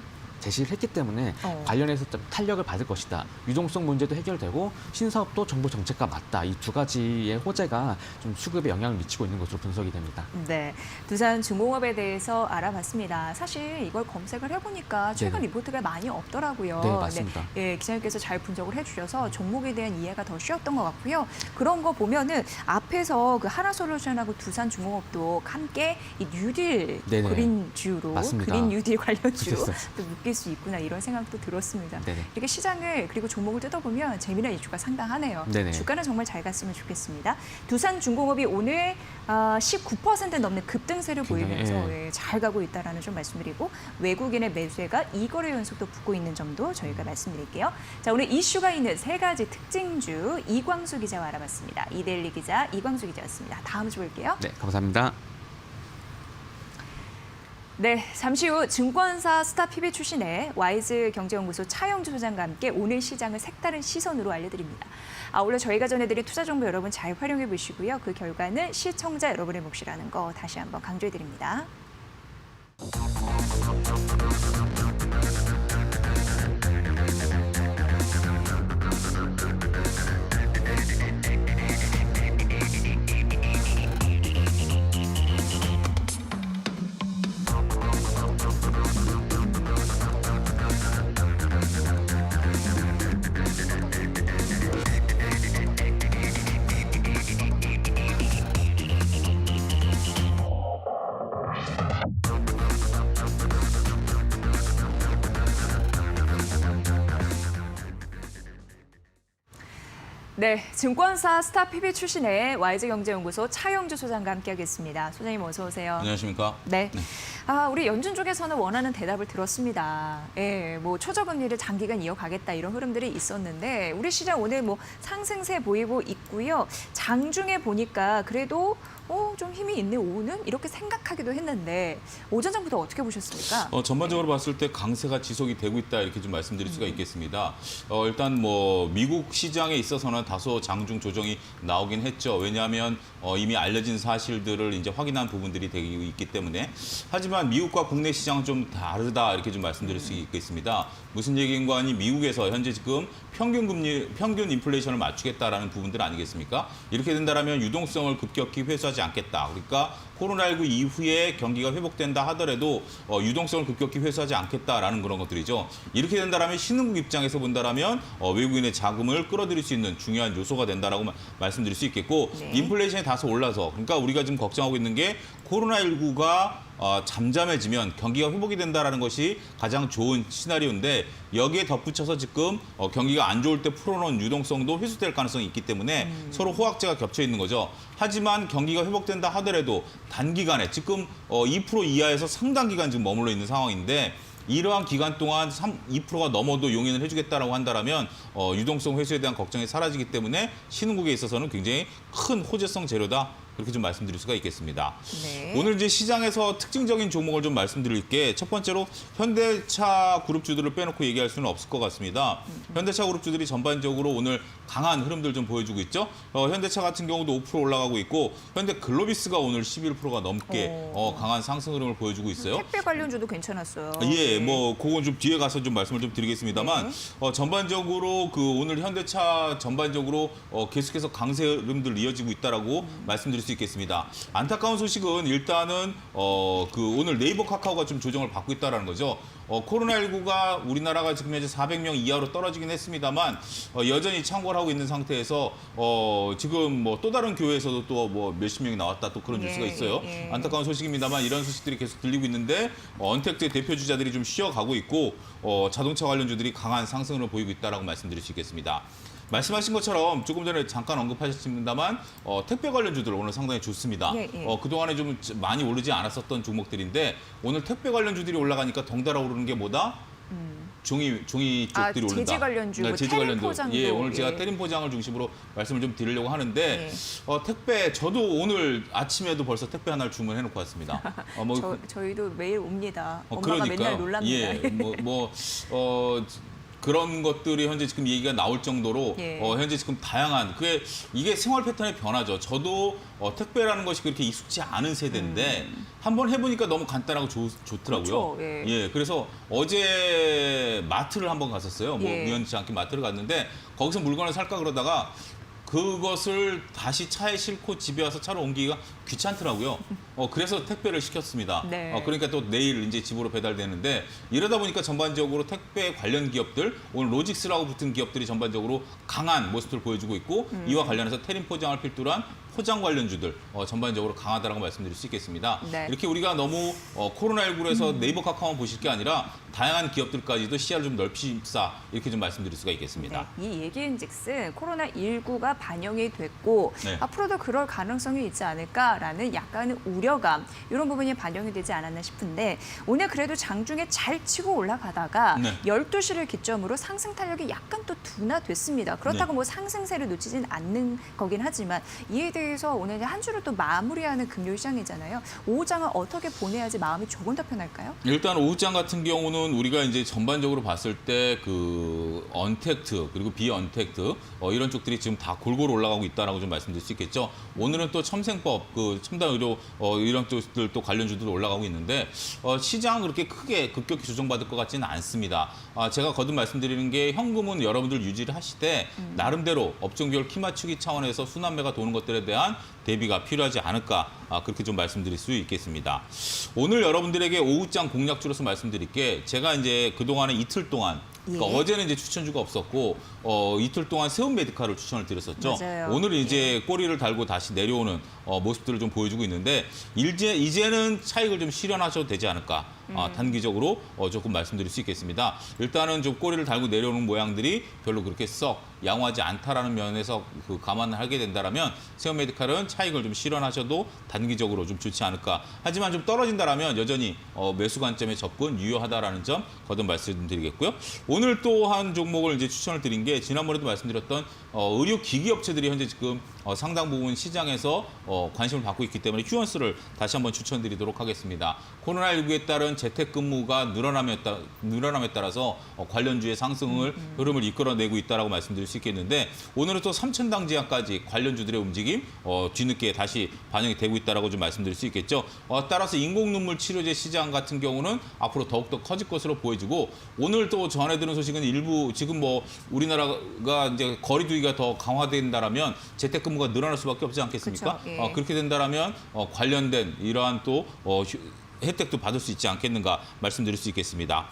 했기 때문에 관련해서 좀 탄력을 받을 것이다. 유동성 문제도 해결되고 신사업도 정부 정책과 맞다. 이 두 가지의 호재가 좀 수급에 영향을 미치고 있는 것으로 분석이 됩니다. 네, 두산중공업에 대해서 알아봤습니다. 사실 이걸 검색을 해보니까 최근 네네. 리포트가 많이 없더라고요. 네, 맞습니다. 예, 기자님께서 잘 분석을 해주셔서 종목에 대한 이해가 더 쉬웠던 것 같고요. 그런 거 보면은 앞에서 그 하나솔루션하고 두산중공업도 함께 이 뉴딜 네네. 그린주로 맞습니다. 그린 뉴딜 관련주로 그랬어요. 또 묶일 수 있구나 이런 생각도 들었습니다. 네네. 이렇게 시장을 그리고 종목을 뜯어보면 재미난 이슈가 상당하네요. 네네. 주가는 정말 잘 갔으면 좋겠습니다. 두산중공업이 오늘 19% 넘는 급등세를 굉장히, 보이면서 잘 가고 있다는 좀 말씀드리고 외국인의 매수세가 2거래 연속도 붙고 있는 점도 저희가 말씀드릴게요. 자, 오늘 이슈가 있는 세 가지 특징주 이광수 기자와 알아봤습니다. 이데일리 기자 이광수 기자였습니다. 다음 주 볼게요. 네, 감사합니다. 네, 잠시 후 증권사 스타PB 출신의 와이즈 경제연구소 차영주 소장과 함께 오늘 시장을 색다른 시선으로 알려드립니다. 오늘 저희가 전해드린 투자 정보 여러분 잘 활용해 보시고요. 그 결과는 시청자 여러분의 몫이라는 거 다시 한번 강조해드립니다. 네, 증권사 스타PB 출신의 와이즈경제연구소 차영주 소장과 함께하겠습니다. 소장님 어서 오세요. 안녕하십니까? 네. 우리 연준 쪽에서는 원하는 대답을 들었습니다. 예, 뭐 초저금리를 장기간 이어가겠다 이런 흐름들이 있었는데 우리 시장 오늘 뭐 상승세 보이고 있고요. 장중에 보니까 그래도 좀 힘이 있네 오후는 이렇게 생각하기도 했는데 오전장부터 어떻게 보셨습니까? 전반적으로 봤을 때 강세가 지속이 되고 있다 이렇게 좀 말씀드릴 수가 있겠습니다. 일단 뭐 미국 시장에 있어서는 다소 장중 조정이 나오긴 했죠. 왜냐하면 이미 알려진 사실들을 이제 확인한 부분들이 되고 있기 때문에 하지만 미국과 국내 시장은 좀 다르다 이렇게 좀 말씀드릴 수 있겠습니다. 무슨 얘기인가 하니 미국에서 현재 지금 평균 인플레이션을 맞추겠다라는 부분들 아니겠습니까? 이렇게 된다면 유동성을 급격히 회수하지 않겠다. 그러니까 코로나19 이후에 경기가 회복된다 하더라도 유동성을 급격히 회수하지 않겠다라는 그런 것들이죠. 이렇게 된다면 신흥국 입장에서 본다면 외국인의 자금을 끌어들일 수 있는 중요한 요소가 된다라고 말씀드릴 수 있겠고 네. 인플레이션이 다소 올라서 그러니까 우리가 지금 걱정하고 있는 게 코로나19가 잠잠해지면 경기가 회복이 된다라는 것이 가장 좋은 시나리오인데 여기에 덧붙여서 지금 경기가 안 좋을 때 풀어놓은 유동성도 회수될 가능성이 있기 때문에 서로 호황제가 겹쳐 있는 거죠. 하지만 경기가 회복된다 하더라도 단기간에 지금 2% 이하에서 상당 기간 지금 머물러 있는 상황인데 이러한 기간 동안 2%가 넘어도 용인을 해주겠다라고 한다면 유동성 회수에 대한 걱정이 사라지기 때문에 신흥국에 있어서는 굉장히 큰 호재성 재료다. 그렇게 좀 말씀드릴 수가 있겠습니다. 네. 오늘 이제 시장에서 특징적인 종목을 좀 말씀드릴게 첫 번째로 현대차 그룹주들을 빼놓고 얘기할 수는 없을 것 같습니다. 현대차 그룹주들이 전반적으로 오늘 강한 흐름들 좀 보여주고 있죠. 현대차 같은 경우도 5% 올라가고 있고 현대글로비스가 오늘 11%가 넘게 강한 상승 흐름을 보여주고 있어요. 택배 관련주도 괜찮았어요. 예, 네. 뭐 그건 좀 뒤에 가서 좀 말씀을 좀 드리겠습니다만 전반적으로 오늘 현대차 전반적으로 계속해서 강세 흐름들 이어지고 있다라고 말씀드릴 수 있겠습니다. 안타까운 소식은 일단은 오늘 네이버 카카오가 좀 조정을 받고 있다라는 거죠. 코로나19가 우리나라가 지금 현재 400명 이하로 떨어지긴 했습니다만 여전히 창궐 하고 있는 상태에서 지금 뭐 또 다른 교회에서도 또 뭐 몇십 명이 나왔다 또 그런 뉴스가 있어요. 안타까운 소식입니다만 이런 소식들이 계속 들리고 있는데 언택트의 대표 주자들이 좀 쉬어가고 있고 자동차 관련주들이 강한 상승을 보이고 있다라고 말씀드릴 수 있겠습니다. 말씀하신 것처럼 조금 전에 잠깐 언급하셨습니다만 택배 관련주들 오늘 상당히 좋습니다. 예, 예. 그동안에 좀 많이 오르지 않았었던 종목들인데 오늘 택배 관련주들이 올라가니까 덩달아 오르는 게 뭐다? 종이 쪽들이 오른다. 재지 관련주, 뭐 재지 테림 관련주. 포장도. 예, 오늘 제가 예. 테림 포장을 중심으로 말씀을 좀 드리려고 하는데 예. 택배 저도 오늘 아침에도 벌써 택배 하나를 주문해 놓고 왔습니다. 저희도 매일 옵니다. 엄마가 그러니까요. 맨날 놀랍니다. 예, 그런 것들이 현재 지금 얘기가 나올 정도로 예. 현재 지금 다양한 이게 생활 패턴의 변화죠. 저도 택배라는 것이 그렇게 익숙치 않은 세대인데 한번 해보니까 너무 간단하고 좋더라고요. 그렇죠. 예. 예, 그래서 어제 마트를 한번 갔었어요. 뭐 예. 우연치 않게 마트를 갔는데 거기서 물건을 살까 그러다가 그것을 다시 차에 싣고 집에 와서 차로 옮기기가 귀찮더라고요. 그래서 택배를 시켰습니다. 네. 그러니까 또 내일 이제 집으로 배달되는데 이러다 보니까 전반적으로 택배 관련 기업들 오늘 로직스라고 붙은 기업들이 전반적으로 강한 모습을 보여주고 있고 이와 관련해서 테림 포장을 필두로 한 포장 관련주들 전반적으로 강하다라고 말씀드릴 수 있겠습니다. 네. 이렇게 우리가 너무 코로나19로 해서 네이버 카카오만 보실 게 아니라 다양한 기업들까지도 시야를 좀 넓히자 이렇게 좀 말씀드릴 수가 있겠습니다. 네, 이 얘기인즉슨 코로나19가 반영이 됐고 네. 앞으로도 그럴 가능성이 있지 않을까라는 약간의 우려감 이런 부분이 반영이 되지 않았나 싶은데 오늘 그래도 장중에 잘 치고 올라가다가 네. 12시를 기점으로 상승 탄력이 약간 또 둔화됐습니다. 그렇다고 네. 뭐 상승세를 놓치진 않는 거긴 하지만 이에 대해서 오늘 이제 한 주를 또 마무리하는 금요일 시장이잖아요. 오후장은 어떻게 보내야지 마음이 조금 더 편할까요? 일단 오후장 같은 경우는 우리가 이제 전반적으로 봤을 때 언택트 그리고 비언택트 이런 쪽들이 지금 다 골고루 올라가고 있다라고 좀 말씀드릴 수 있겠죠. 오늘은 또 첨생법, 첨단 의료 이런 쪽들 또 관련주들 올라가고 있는데 시장은 그렇게 크게 급격히 조정받을 것 같지는 않습니다. 제가 거듭 말씀드리는 게 현금은 여러분들 유지를 하시되 나름대로 업종별 키 맞추기 차원에서 순환매가 도는 것들에 대한 대비가 필요하지 않을까 그렇게 좀 말씀드릴 수 있겠습니다. 오늘 여러분들에게 오후장 공략주로서 말씀드릴 게 제가 이제 그동안에 이틀 동안 그러니까 예. 어제는 이제 추천주가 없었고 이틀 동안 세운 메디카를 추천을 드렸었죠. 맞아요. 오늘은 이제 꼬리를 달고 다시 내려오는 모습들을 좀 보여주고 있는데 이제는 차익을 좀 실현하셔도 되지 않을까. 단기적으로 조금 말씀드릴 수 있겠습니다. 일단은 좀 꼬리를 달고 내려오는 모양들이 별로 그렇게 썩 양호하지 않다라는 면에서 감안을 하게 된다라면 세운 메디칼은 차익을 좀 실현하셔도 단기적으로 좀 좋지 않을까. 하지만 좀 떨어진다라면 여전히 매수 관점에 접근 유효하다라는 점 거듭 말씀드리겠고요. 오늘 또 한 종목을 이제 추천을 드린 게 지난번에도 말씀드렸던 의료 기기 업체들이 현재 지금 상당 부분 시장에서 관심을 받고 있기 때문에 휴원스를 다시 한번 추천드리도록 하겠습니다. 코로나19에 따른 재택근무가 늘어남에 따라서 관련주의 상승을 흐름을 이끌어내고 있다라고 말씀드릴 수 있겠는데 오늘은 또 3,000당 지하까지 관련주들의 움직임 뒤늦게 다시 반영이 되고 있다라고 좀 말씀드릴 수 있겠죠. 따라서 인공눈물 치료제 시장 같은 경우는 앞으로 더욱더 커질 것으로 보여지고 오늘 또 전해드린 소식은 일부 지금 뭐 우리나라가 이제 거리 두기가 더 강화된다라면 재택근무가 늘어날 수밖에 없지 않겠습니까? 그렇죠. 예. 그렇게 된다라면 관련된 이러한 또 혜택도 받을 수 있지 않겠는가 말씀드릴 수 있겠습니다.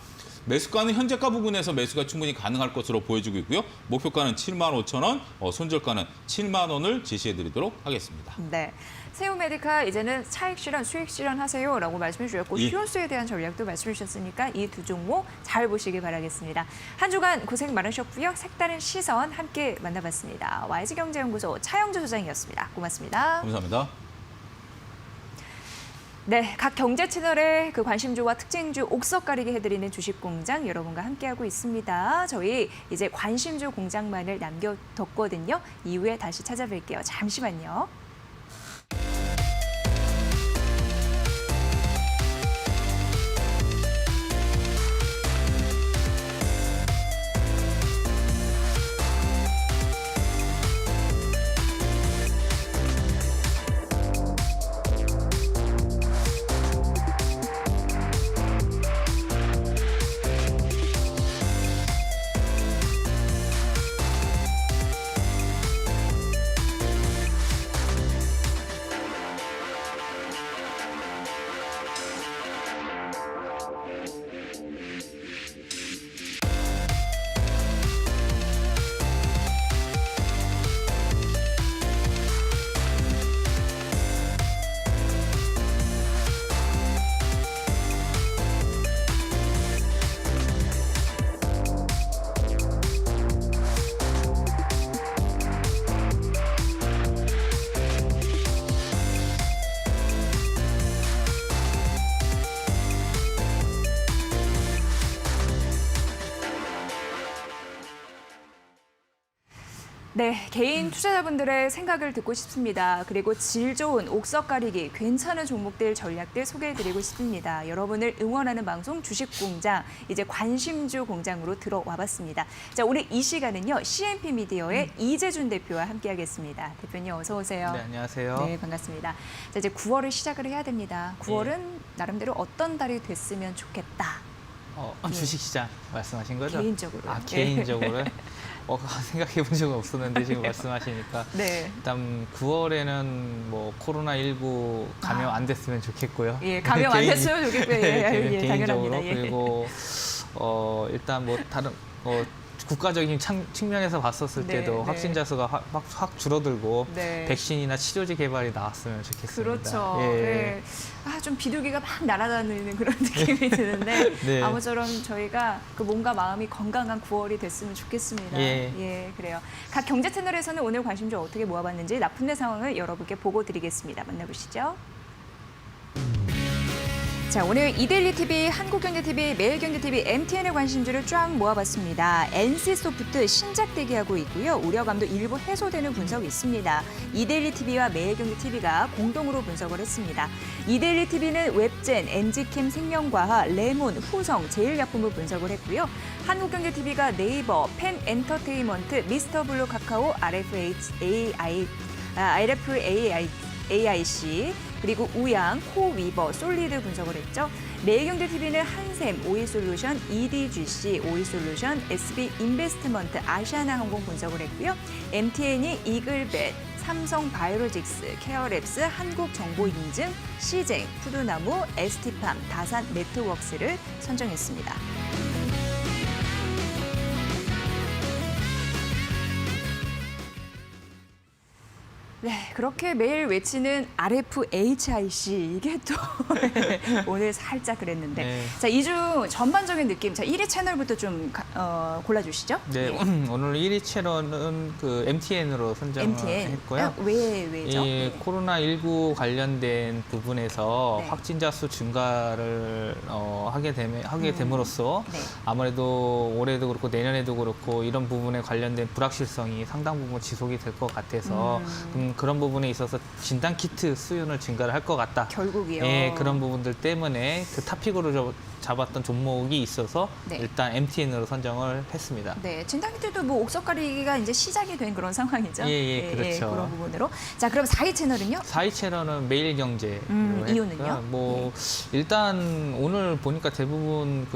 매수가는 현재가 부근에서 매수가 충분히 가능할 것으로 보여지고 있고요. 목표가는 75,000원, 손절가는 7만 원을 제시해드리도록 하겠습니다. 네. 세우 메디카 이제는 차익 실현, 수익 실현 하세요라고 말씀해 주셨고 예. 휴원수에 대한 전략도 말씀해 주셨으니까 이 두 종목 잘 보시기 바라겠습니다. 한 주간 고생 많으셨고요. 색다른 시선 함께 만나봤습니다. YG경제연구소 차영주 소장이었습니다. 고맙습니다. 감사합니다. 네, 각 경제 채널의 그 관심주와 특징주 옥석 가리게 해드리는 주식공장 여러분과 함께하고 있습니다. 저희 이제 관심주 공장만을 남겨뒀거든요. 이후에 다시 찾아뵐게요. 잠시만요. 네, 개인 투자자분들의 생각을 듣고 싶습니다. 그리고 질 좋은 옥석 가리기, 괜찮은 종목들, 전략들 소개해드리고 싶습니다. 여러분을 응원하는 방송 주식공장, 이제 관심주 공장으로 들어와 봤습니다. 자, 오늘 이 시간은요, CNP 미디어의 이재준 대표와 함께하겠습니다. 대표님 어서 오세요. 네, 안녕하세요. 네, 반갑습니다. 자, 이제 9월을 시작을 해야 됩니다. 9월은 나름대로 어떤 달이 됐으면 좋겠다. 주식시장 말씀하신 거죠? 개인적으로. 아, 개인적으로? 생각해 본 적은 없었는데 지금 말씀하시니까. 네. 일단 9월에는 뭐 코로나19 감염 안 됐으면 좋겠고요. 예, 감염 안 됐으면 좋겠고요. 예, 개인적으로. 당연합니다. 예. 그리고 일단 뭐 다른 국가적인 측면에서 봤었을 네, 때도 네. 확진자 수가 확 줄어들고 네. 백신이나 치료제 개발이 나왔으면 좋겠습니다. 그렇죠. 예. 네. 좀 비둘기가 막 날아다니는 그런 느낌이 드는데 네. 아무쪼록 저희가 그 몸과 마음이 건강한 9월이 됐으면 좋겠습니다. 예. 그래요. 각 경제 채널에서는 오늘 관심주 어떻게 모아봤는지 납품대 상황을 여러분께 보고 드리겠습니다. 만나보시죠. 자, 오늘 이데일리 TV, 한국경제TV, 매일경제TV, MTN의 관심주를 쫙 모아봤습니다. NC소프트 신작 대기하고 있고요. 우려감도 일부 해소되는 분석이 있습니다. 이데일리 TV와 매일경제TV가 공동으로 분석을 했습니다. 이데일리 TV는 웹젠, 엔지캠 생명과학, 레몬, 후성, 제일약품을 분석을 했고요. 한국경제TV가 네이버, 펜엔터테인먼트, 미스터블루 카카오, RFAIC, 그리고 우양, 코위버, 솔리드 분석을 했죠. 매일경제TV는 한샘, 오이솔루션, EDGC, 오이솔루션, SB인베스트먼트, 아시아나항공 분석을 했고요. MTN이 이글벳, 삼성바이오로직스, 케어랩스, 한국정보인증, 시쟁, 푸드나무, ST팜, 다산 네트워크스를 선정했습니다. 네, 그렇게 매일 외치는 RFHIC 이게 또 오늘 살짝 그랬는데 네. 자, 이 중 전반적인 느낌, 자 1위 채널부터 좀 골라주시죠. 네, 예. 오늘 1위 채널은 그 MTN으로 선정을 MTN. 했고요. 왜죠? 이 코로나19 관련된 부분에서 네. 확진자 수 증가를 하게 됨으로써 네. 아무래도 올해도 그렇고 내년에도 그렇고 이런 부분에 관련된 불확실성이 상당 부분 지속이 될 것 같아서 그런 부분에 있어서 진단 키트 수요는 증가를 할 것 같다. 결국이요. 예, 그런 부분들 때문에 그 탑픽으로 잡았던 종목이 있어서 네. 일단 MTN으로 선정을 했습니다. 네, 진단키트도 뭐 옥석 가리기가 이제 시작이 된 그런 상황이죠. 예, 그렇죠. 그런 부분으로. 자, 그럼 4위 채널은요? 4위 채널은 매일경제. 이유는요? 일단 오늘 보니까 대부분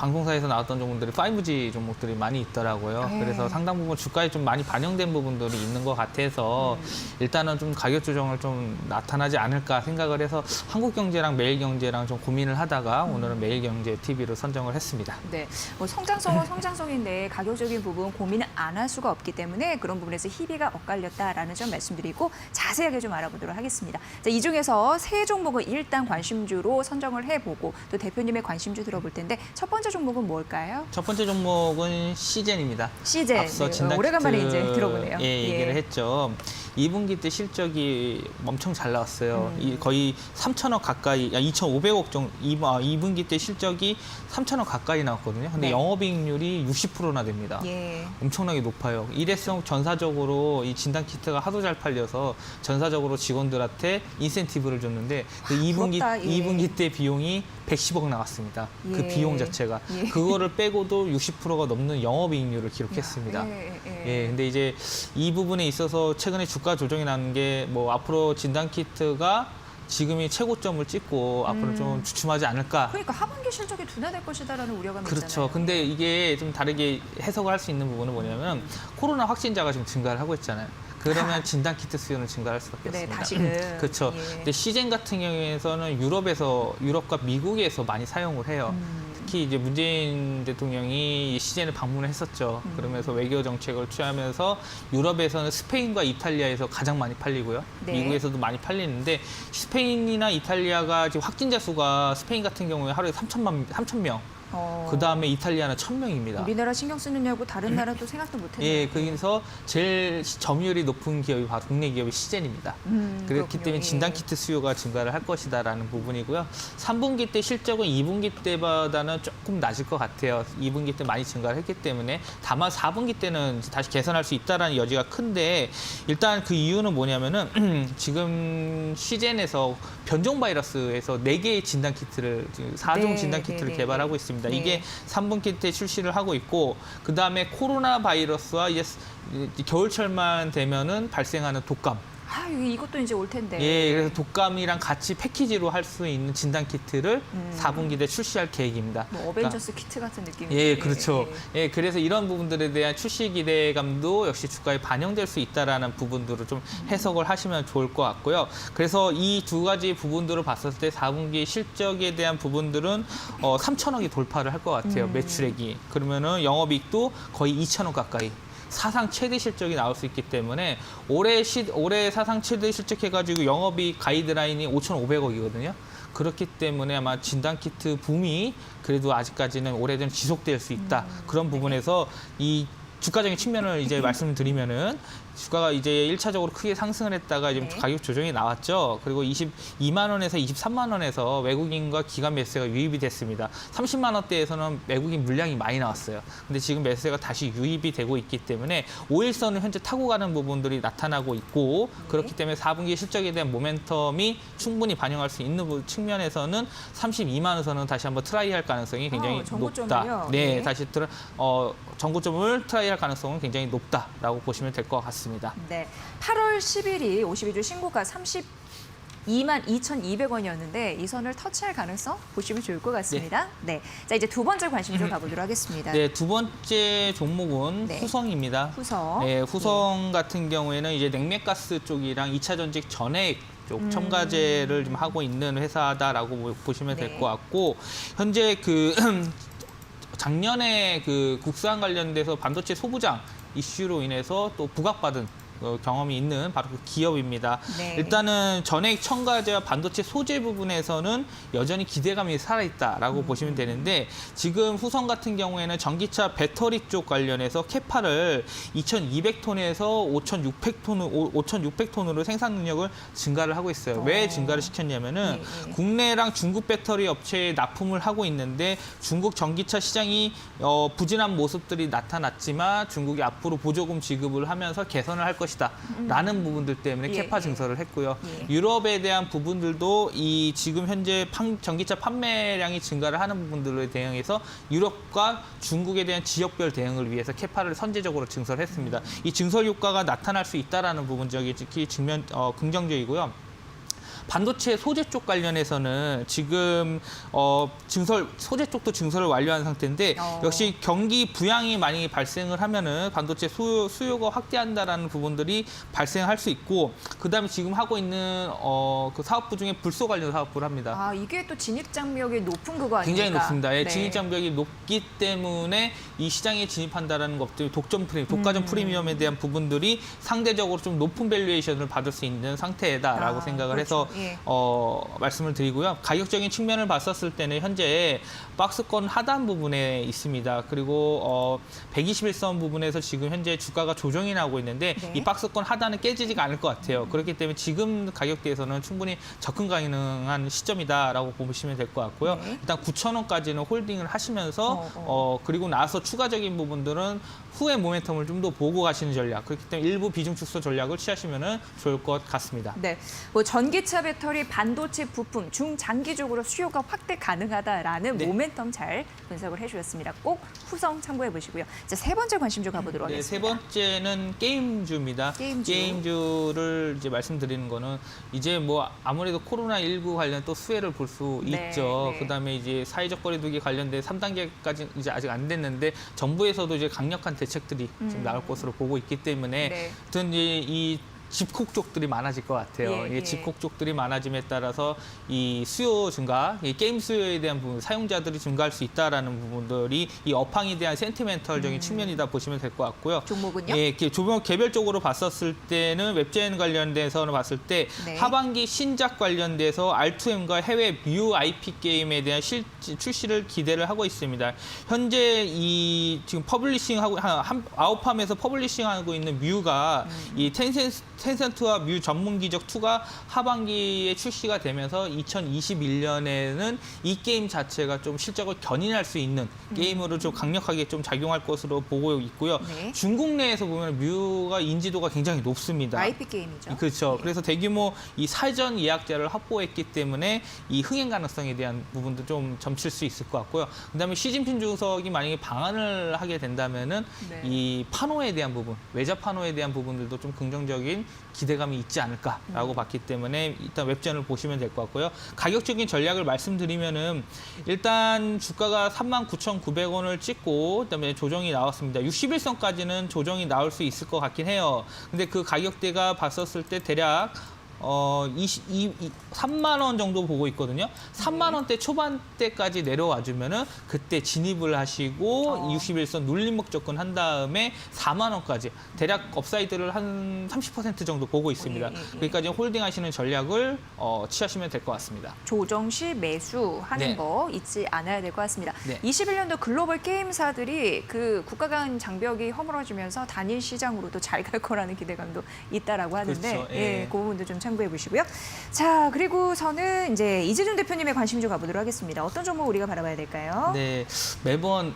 방송사에서 나왔던 종목들이 5G 종목들이 많이 있더라고요. 네. 그래서 상당 부분 주가에 좀 많이 반영된 부분들이 있는 것 같아서 일단은 좀 가격 조정을 좀 나타나지 않을까 생각을 해서 한국경제랑 매일경제랑 좀 고민을 하다가 오늘은 매일경제 TV로 선정을 했습니다. 네, 뭐 성장성은 성장성인데 가격적인 부분 고민을 안 할 수가 없기 때문에 그런 부분에서 희비가 엇갈렸다라는 점 말씀드리고 자세하게 좀 알아보도록 하겠습니다. 자, 이 중에서 세 종목을 일단 관심주로 선정을 해보고 또 대표님의 관심주 들어볼 텐데 첫 번째 종목은 뭘까요? 첫 번째 종목은 시젠입니다. 시젠. 앞서 네, 진단키트 오래간만에 이제 들어보네요. 예, 얘기를 했죠. 2분기 때 실적이 엄청 잘 나왔어요. 거의 3천억 가까이, 2,500억 정도, 2분기 때 실적이 3천억 가까이 나왔거든요. 근데 네. 영업이익률이 60%나 됩니다. 예. 엄청나게 높아요. 일회성 전사적으로 이 진단키트가 하도 잘 팔려서 전사적으로 직원들한테 인센티브를 줬는데 그 부럽다, 예. 2분기 때 비용이 110억 나왔습니다. 그 예. 비용 자체가. 예. 그거를 빼고도 60%가 넘는 영업이익률을 기록했습니다. 예, 근데 이제 이 부분에 있어서 최근에 주가 조정이 나는 게 뭐 앞으로 진단키트가 지금이 최고점을 찍고 앞으로 좀 주춤하지 않을까. 그러니까 하반기 실적이 둔화될 것이다라는 우려감이 그렇죠. 있잖아요. 근데 이게 좀 다르게 해석을 할 수 있는 부분은 뭐냐면 코로나 확진자가 지금 증가를 하고 있잖아요. 그러면 진단키트 수요는 증가할 수밖에 네, 없습니다. 다시는. 그렇죠. 예. 근데 시젠 같은 경우에는 유럽과 미국에서 많이 사용을 해요. 특히 이제 문재인 대통령이 시젠을 방문을 했었죠. 그러면서 외교 정책을 취하면서 유럽에서는 스페인과 이탈리아에서 가장 많이 팔리고요. 네. 미국에서도 많이 팔리는데 스페인이나 이탈리아가 지금 확진자 수가 스페인 같은 경우에 하루에 3천 명. 그 다음에 이탈리아는 1,000명입니다. 우리나라 신경 쓰느냐고 다른 나라 또 생각도 못했네요. 예, 그래서 제일 점유율이 높은 기업이 바로 국내 기업이 시젠입니다. 그렇기 그렇군요. 때문에 예. 진단키트 수요가 증가를 할 것이다라는 부분이고요. 3분기 때 실적은 2분기 때보다는 조금 낮을 것 같아요. 2분기 때 많이 증가를 했기 때문에 다만 4분기 때는 다시 개선할 수 있다라는 여지가 큰데 일단 그 이유는 뭐냐면은 지금 시젠에서 변종 바이러스에서 4개의 진단키트를 지금 4종 네, 진단키트를 네, 네, 개발하고 네. 있습니다. 네. 이게 3분기 때 출시를 하고 있고 그다음에 코로나 바이러스와 이제 겨울철만 되면은 발생하는 독감. 아, 이것도 이제 올 텐데. 예, 그래서 독감이랑 같이 패키지로 할 수 있는 진단 키트를 4분기 때 출시할 계획입니다. 뭐 어벤져스 키트 같은 느낌이. 예, 그렇죠. 예, 그래서 이런 부분들에 대한 출시 기대감도 역시 주가에 반영될 수 있다라는 부분들을 좀 해석을 하시면 좋을 것 같고요. 그래서 이 두 가지 부분들을 봤을 때 4분기 실적에 대한 부분들은 3천억이 돌파를 할 것 같아요. 매출액이. 그러면은 영업이익도 거의 2천억 가까이. 사상 최대 실적이 나올 수 있기 때문에 올해 사상 최대 실적 해가지고 영업이익 가이드라인이 5,500억이거든요. 그렇기 때문에 아마 진단키트 붐이 그래도 아직까지는 오래전 지속될 수 있다. 그런 부분에서 이 주가적인 측면을 이제 말씀을 드리면은 주가가 이제 1차적으로 크게 상승을 했다가 이제 네. 가격 조정이 나왔죠. 그리고 22만 원에서 23만 원에서 외국인과 기관 매수세가 유입이 됐습니다. 30만 원대에서는 외국인 물량이 많이 나왔어요. 근데 지금 매수세가 다시 유입이 되고 있기 때문에 5일선을 현재 타고 가는 부분들이 나타나고 있고 그렇기 때문에 4분기 실적에 대한 모멘텀이 충분히 반영할 수 있는 측면에서는 32만 원선은 다시 한번 트라이할 가능성이 굉장히 전고점을요? 높다. 네, 네. 다시 전고점을 트라이할 가능성은 굉장히 높다라고 보시면 될 것 같습니다. 네. 8월 10일이 52주 신고가 32만 2,200원이었는데 이 선을 터치할 가능성 보시면 좋을 것 같습니다. 네. 자, 이제 두 번째 관심주 가보도록 하겠습니다. 네, 두 번째 종목은 네. 후성입니다. 후성. 네, 후성 같은 경우에는 이제 냉매가스 쪽이랑 2차 전직 전해액 쪽 첨가제를 좀 하고 있는 회사다라고 보시면 네. 될 것 같고 현재 그 작년에 그 국산 관련돼서 반도체 소부장 이슈로 인해서 또 부각받은 경험이 있는 바로 그 기업입니다. 네. 일단은 전액 첨가제와 반도체 소재 부분에서는 여전히 기대감이 살아있다라고 보시면 되는데 지금 후성 같은 경우에는 전기차 배터리 쪽 관련해서 캐파를 2,200톤에서 5,600톤으로 생산 능력을 증가를 하고 있어요. 왜 증가를 시켰냐면은 네. 국내랑 중국 배터리 업체에 납품을 하고 있는데 중국 전기차 시장이 부진한 모습들이 나타났지만 중국이 앞으로 보조금 지급을 하면서 개선을 할 것이다. 라는 부분들 때문에 예, 캐파 예. 증설을 했고요. 예. 유럽에 대한 부분들도 이 지금 현재 전기차 판매량이 증가를 하는 부분들에 대응해서 유럽과 중국에 대한 지역별 대응을 위해서 캐파를 선제적으로 증설했습니다. 이 증설 효과가 나타날 수 있다라는 부분적이 특히 긍정적이고요. 반도체 소재 쪽 관련해서는 지금 소재 쪽도 증설을 완료한 상태인데 역시 경기 부양이 많이 발생을 하면은 반도체 수요가 확대한다라는 부분들이 발생할 수 있고, 그다음에 지금 하고 있는 그 사업부 중에 불소 관련 사업부를 합니다. 아, 이게 또 진입 장벽이 높은 그거 아닙니까? 굉장히 높습니다. 예, 네. 진입 장벽이 높기 때문에 이 시장에 진입한다라는 것들, 독과점 프리미엄에 대한 부분들이 상대적으로 좀 높은 밸류에이션을 받을 수 있는 상태다라고 생각을 그렇죠. 해서 예. 말씀을 드리고요. 가격적인 측면을 봤었을 때는 현재 박스권 하단 부분에 있습니다. 그리고 121선 부분에서 지금 현재 주가가 조정이 나오고 있는데 네. 이 박스권 하단은 깨지지가 않을 것 같아요. 그렇기 때문에 지금 가격대에서는 충분히 접근 가능한 시점이다라고 보시면 될 것 같고요. 네. 일단 9,000원까지는 홀딩을 하시면서 그리고 나서 추가적인 부분들은 후에 모멘텀을 좀 더 보고 가시는 전략. 그렇기 때문에 일부 비중 축소 전략을 취하시면 좋을 것 같습니다. 네, 뭐 전기차 배터리, 반도체 부품 중장기적으로 수요가 확대 가능하다라는 네. 모멘텀 잘 분석을 해주셨습니다. 꼭 후성 참고해 보시고요. 자, 세 번째 관심주 가보도록 네, 세 하겠습니다. 번째는 게임주입니다. 게임주. 게임주를 이제 말씀드리는 거는 이제 뭐 아무래도 코로나19 관련 또 수혜를 볼 수 네, 있죠. 네. 그다음에 이제 사회적 거리두기 관련된 3단계까지 이제 아직 안 됐는데 정부에서도 이제 강력한 대책들이 좀 나올 것으로 보고 있기 때문에 네. 하여튼 이제 이 집콕 쪽들이 많아질 것 같아요. 예, 예. 집콕 쪽들이 많아짐에 따라서 이 수요 증가, 이 게임 수요에 대한 부분, 사용자들이 증가할 수 있다라는 부분들이 이 업황에 대한 센티멘털적인 측면이다 보시면 될 것 같고요. 종목은요? 예, 이렇게 조명 개별적으로 봤었을 때는 웹젠 관련돼서는 봤을 때 네. 하반기 신작 관련돼서 R2M과 해외 뮤 IP 게임에 대한 출시를 기대를 하고 있습니다. 현재 이 지금 퍼블리싱하고 아웃팜에서 퍼블리싱하고 있는 뮤가 이 텐센트와 뮤 전문 기적 2가 하반기에 출시가 되면서 2021년에는 이 게임 자체가 좀 실적을 견인할 수 있는 게임으로 좀 강력하게 좀 작용할 것으로 보고 있고요. 네. 중국 내에서 보면 뮤가 인지도가 굉장히 높습니다. IP 게임이죠. 그렇죠. 네. 그래서 대규모 이 사전 예약자를 확보했기 때문에 이 흥행 가능성에 대한 부분도 좀 점칠 수 있을 것 같고요. 그다음에 시진핑 주석이 만약에 방한을 하게 된다면은 네. 이 파노에 대한 부분, 외자 파노에 대한 부분들도 좀 긍정적인 기대감이 있지 않을까라고 봤기 때문에 일단 웹전을 보시면 될 것 같고요. 가격적인 전략을 말씀드리면은 일단 주가가 39,900원을 찍고 그다음에 조정이 나왔습니다. 61선까지는 조정이 나올 수 있을 것 같긴 해요. 근데 그 가격대가 봤었을 때 대략 3만 원 정도 보고 있거든요. 3만 원대 초반대까지 내려와 주면은 그때 진입을 하시고 61선 눌림목 접근한 다음에 4만 원까지 대략 업사이드를 한 30% 정도 보고 있습니다. 예. 그러니까 이제 홀딩하시는 전략을 취하시면 될 것 같습니다. 조정 시 매수하는 네. 거 잊지 않아야 될 것 같습니다. 네. 21년도 글로벌 게임사들이 그 국가 간 장벽이 허물어지면서 단일 시장으로도 잘 갈 거라는 기대감도 있다라고 하는데 그렇죠. 예. 예, 그 부분도 좀 참고해 보시고요. 자, 그리고서는 이제 이재준 대표님의 관심주 가보도록 하겠습니다. 어떤 종목 우리가 바라봐야 될까요? 네, 매번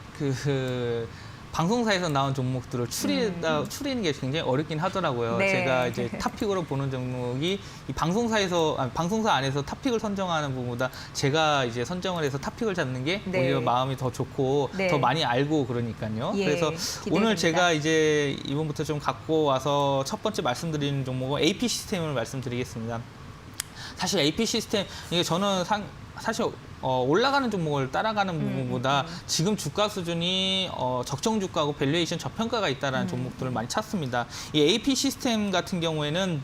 방송사에서 나온 종목들을 추리는 게 굉장히 어렵긴 하더라고요. 네. 제가 이제 탑픽으로 보는 종목이 이 방송사 안에서 탑픽을 선정하는 부분보다 제가 이제 선정을 해서 탑픽을 잡는 게 네. 오히려 마음이 더 좋고 네. 더 많이 알고 그러니까요. 예, 그래서 기대됩니다. 오늘 제가 이제 이번부터 좀 갖고 와서 첫 번째 말씀드리는 종목은 AP 시스템을 말씀드리겠습니다. 사실 AP 시스템 이게 저는 사실 올라가는 종목을 따라가는 부분보다 지금 주가 수준이 적정 주가하고 밸류에이션 저평가가 있다는 종목들을 많이 찾습니다. 이 AP 시스템 같은 경우에는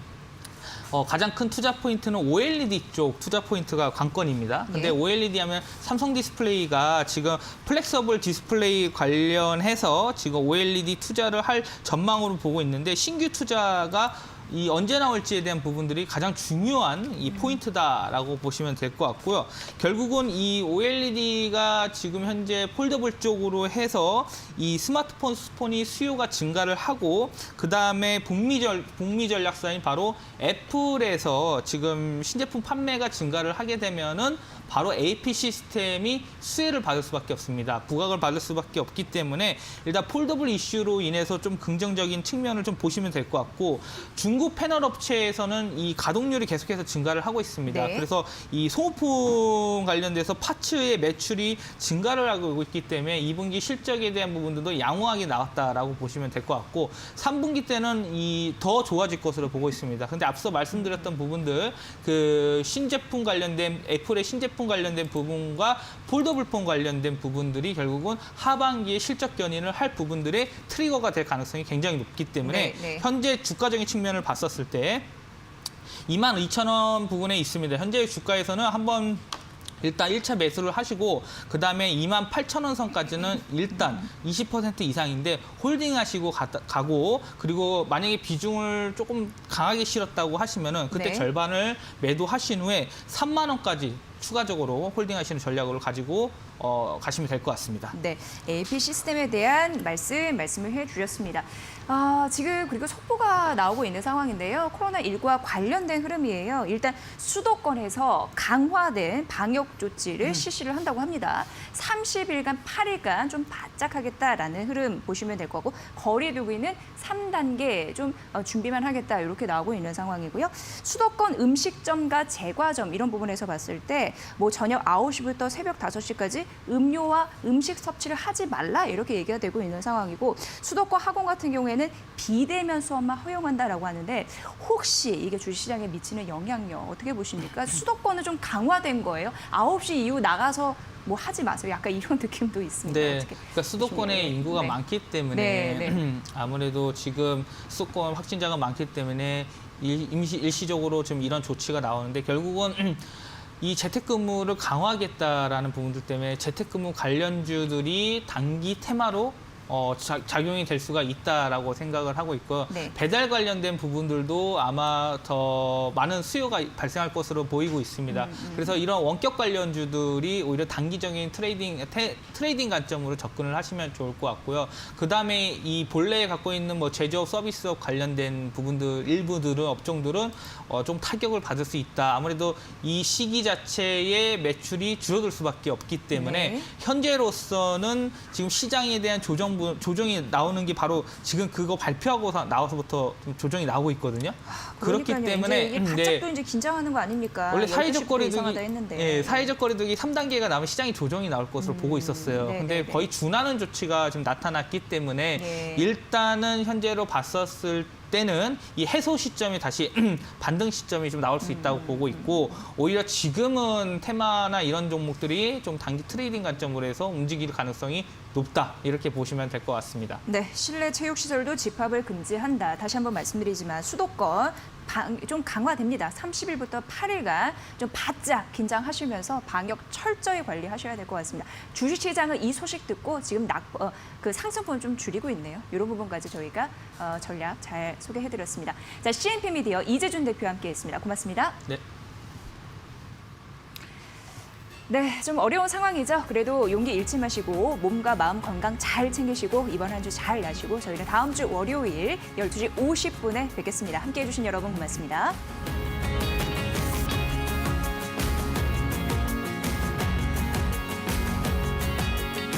가장 큰 투자 포인트는 OLED 쪽 투자 포인트가 관건입니다. 근데 예. OLED 하면 삼성 디스플레이가 지금 플렉서블 디스플레이 관련해서 지금 OLED 투자를 할 전망으로 보고 있는데 신규 투자가 이 언제 나올지에 대한 부분들이 가장 중요한 이 포인트다라고 보시면 될 것 같고요. 결국은 이 OLED가 지금 현재 폴더블 쪽으로 해서 이 스마트폰이 수요가 증가를 하고 그 다음에 북미 전략사인 바로 애플에서 지금 신제품 판매가 증가를 하게 되면은 바로 AP 시스템이 수혜를 받을 수밖에 없습니다. 부각을 받을 수밖에 없기 때문에 일단 폴더블 이슈로 인해서 좀 긍정적인 측면을 좀 보시면 될 것 같고 중국 패널 업체에서는 이 가동률이 계속해서 증가를 하고 있습니다. 네. 그래서 이 소모품 관련돼서 파츠의 매출이 증가를 하고 있기 때문에 2분기 실적에 대한 부분들도 양호하게 나왔다라고 보시면 될 것 같고 3분기 때는 이 더 좋아질 것으로 보고 있습니다. 근데 앞서 말씀드렸던 부분들 그 신제품 관련된 애플의 신제품 관련된 부분과 폴더블폰 관련된 부분들이 결국은 하반기에 실적 견인을 할 부분들의 트리거가 될 가능성이 굉장히 높기 때문에 네. 현재 주가적인 측면을 봤었을 때 22,000원 부분에 있습니다. 현재 주가에서는 한번 일단 1차 매수를 하시고 그다음에 28,000원 선까지는 일단 20% 이상인데 홀딩하시고 가고 그리고 만약에 비중을 조금 강하게 실었다고 하시면은 그때 네. 절반을 매도하신 후에 3만 원까지 추가적으로 홀딩하시는 전략으로 가지고 가시면 될 것 같습니다. 네, AP 시스템에 대한 말씀을 해주셨습니다. 지금 그리고 속보가 나오고 있는 상황인데요. 코로나19와 관련된 흐름이에요. 일단 수도권에서 강화된 방역 조치를 실시를 한다고 합니다. 30일간 8일간 좀 바짝하겠다라는 흐름 보시면 될 거고 거리 두기는 3단계 좀 준비만 하겠다 이렇게 나오고 있는 상황이고요. 수도권 음식점과 제과점 이런 부분에서 봤을 때 뭐 저녁 9시부터 새벽 5시까지 음료와 음식 섭취를 하지 말라 이렇게 얘기가 되고 있는 상황이고 수도권 학원 같은 경우에는 비대면 수업만 허용한다라고 하는데 혹시 이게 주식시장에 미치는 영향력 어떻게 보십니까? 수도권은 좀 강화된 거예요. 9시 이후 나가서 뭐 하지 마세요. 약간 이런 느낌도 있습니다. 네, 어떻게 그러니까 수도권에 보시나요? 인구가 네. 많기 때문에 네. 아무래도 지금 수도권 확진자가 많기 때문에 일시적으로 좀 이런 조치가 나오는데 결국은 이 재택근무를 강화하겠다라는 부분들 때문에 재택근무 관련주들이 단기 테마로 작용이 될 수가 있다라고 생각을 하고 있고 네. 배달 관련된 부분들도 아마 더 많은 수요가 발생할 것으로 보이고 있습니다. 그래서 이런 원격 관련주들이 오히려 단기적인 트레이딩 관점으로 접근을 하시면 좋을 것 같고요. 그다음에 이 본래 갖고 있는 뭐 제조업 서비스업 관련된 부분들 일부들은 업종들은 좀 타격을 받을 수 있다. 아무래도 이 시기 자체의 매출이 줄어들 수밖에 없기 때문에 네. 현재로서는 지금 시장에 대한 조정이 나오는 게 바로 지금 그거 발표하고 나와서부터 좀 조정이 나오고 있거든요. 그렇기 그러니까요. 때문에 이제 이게 바짝 또 이제 긴장하는 거 아닙니까? 원래 12시 사회적 부터 이상하다 거리두기, 했는데. 예, 사회적 거리두기 3단계가 나면 시장이 조정이 나올 것으로 보고 있었어요. 네, 근데 네, 네. 거의 준하는 조치가 지금 나타났기 때문에 네. 일단은 현재로 봤었을 때는 이 해소 시점이 다시 반등 시점이 좀 나올 수 있다고 보고 있고 오히려 지금은 테마나 이런 종목들이 좀 단기 트레이딩 관점으로 해서 움직일 가능성이 높다 이렇게 보시면 될 것 같습니다. 네, 실내 체육시설도 집합을 금지한다. 다시 한번 말씀드리지만 수도권 좀 강화됩니다. 30일부터 8일간 좀 바짝 긴장하시면서 방역 철저히 관리하셔야 될 것 같습니다. 주식시장은 이 소식 듣고 지금 그 상승폭을 좀 줄이고 있네요. 이런 부분까지 저희가 전략 잘 소개해드렸습니다. 자, CNP 미디어 이재준 대표와 함께했습니다. 고맙습니다. 네. 네, 좀 어려운 상황이죠. 그래도 용기 잃지 마시고 몸과 마음 건강 잘 챙기시고 이번 한 주 잘 나시고 저희는 다음 주 월요일 12시 50분에 뵙겠습니다. 함께해 주신 여러분 고맙습니다.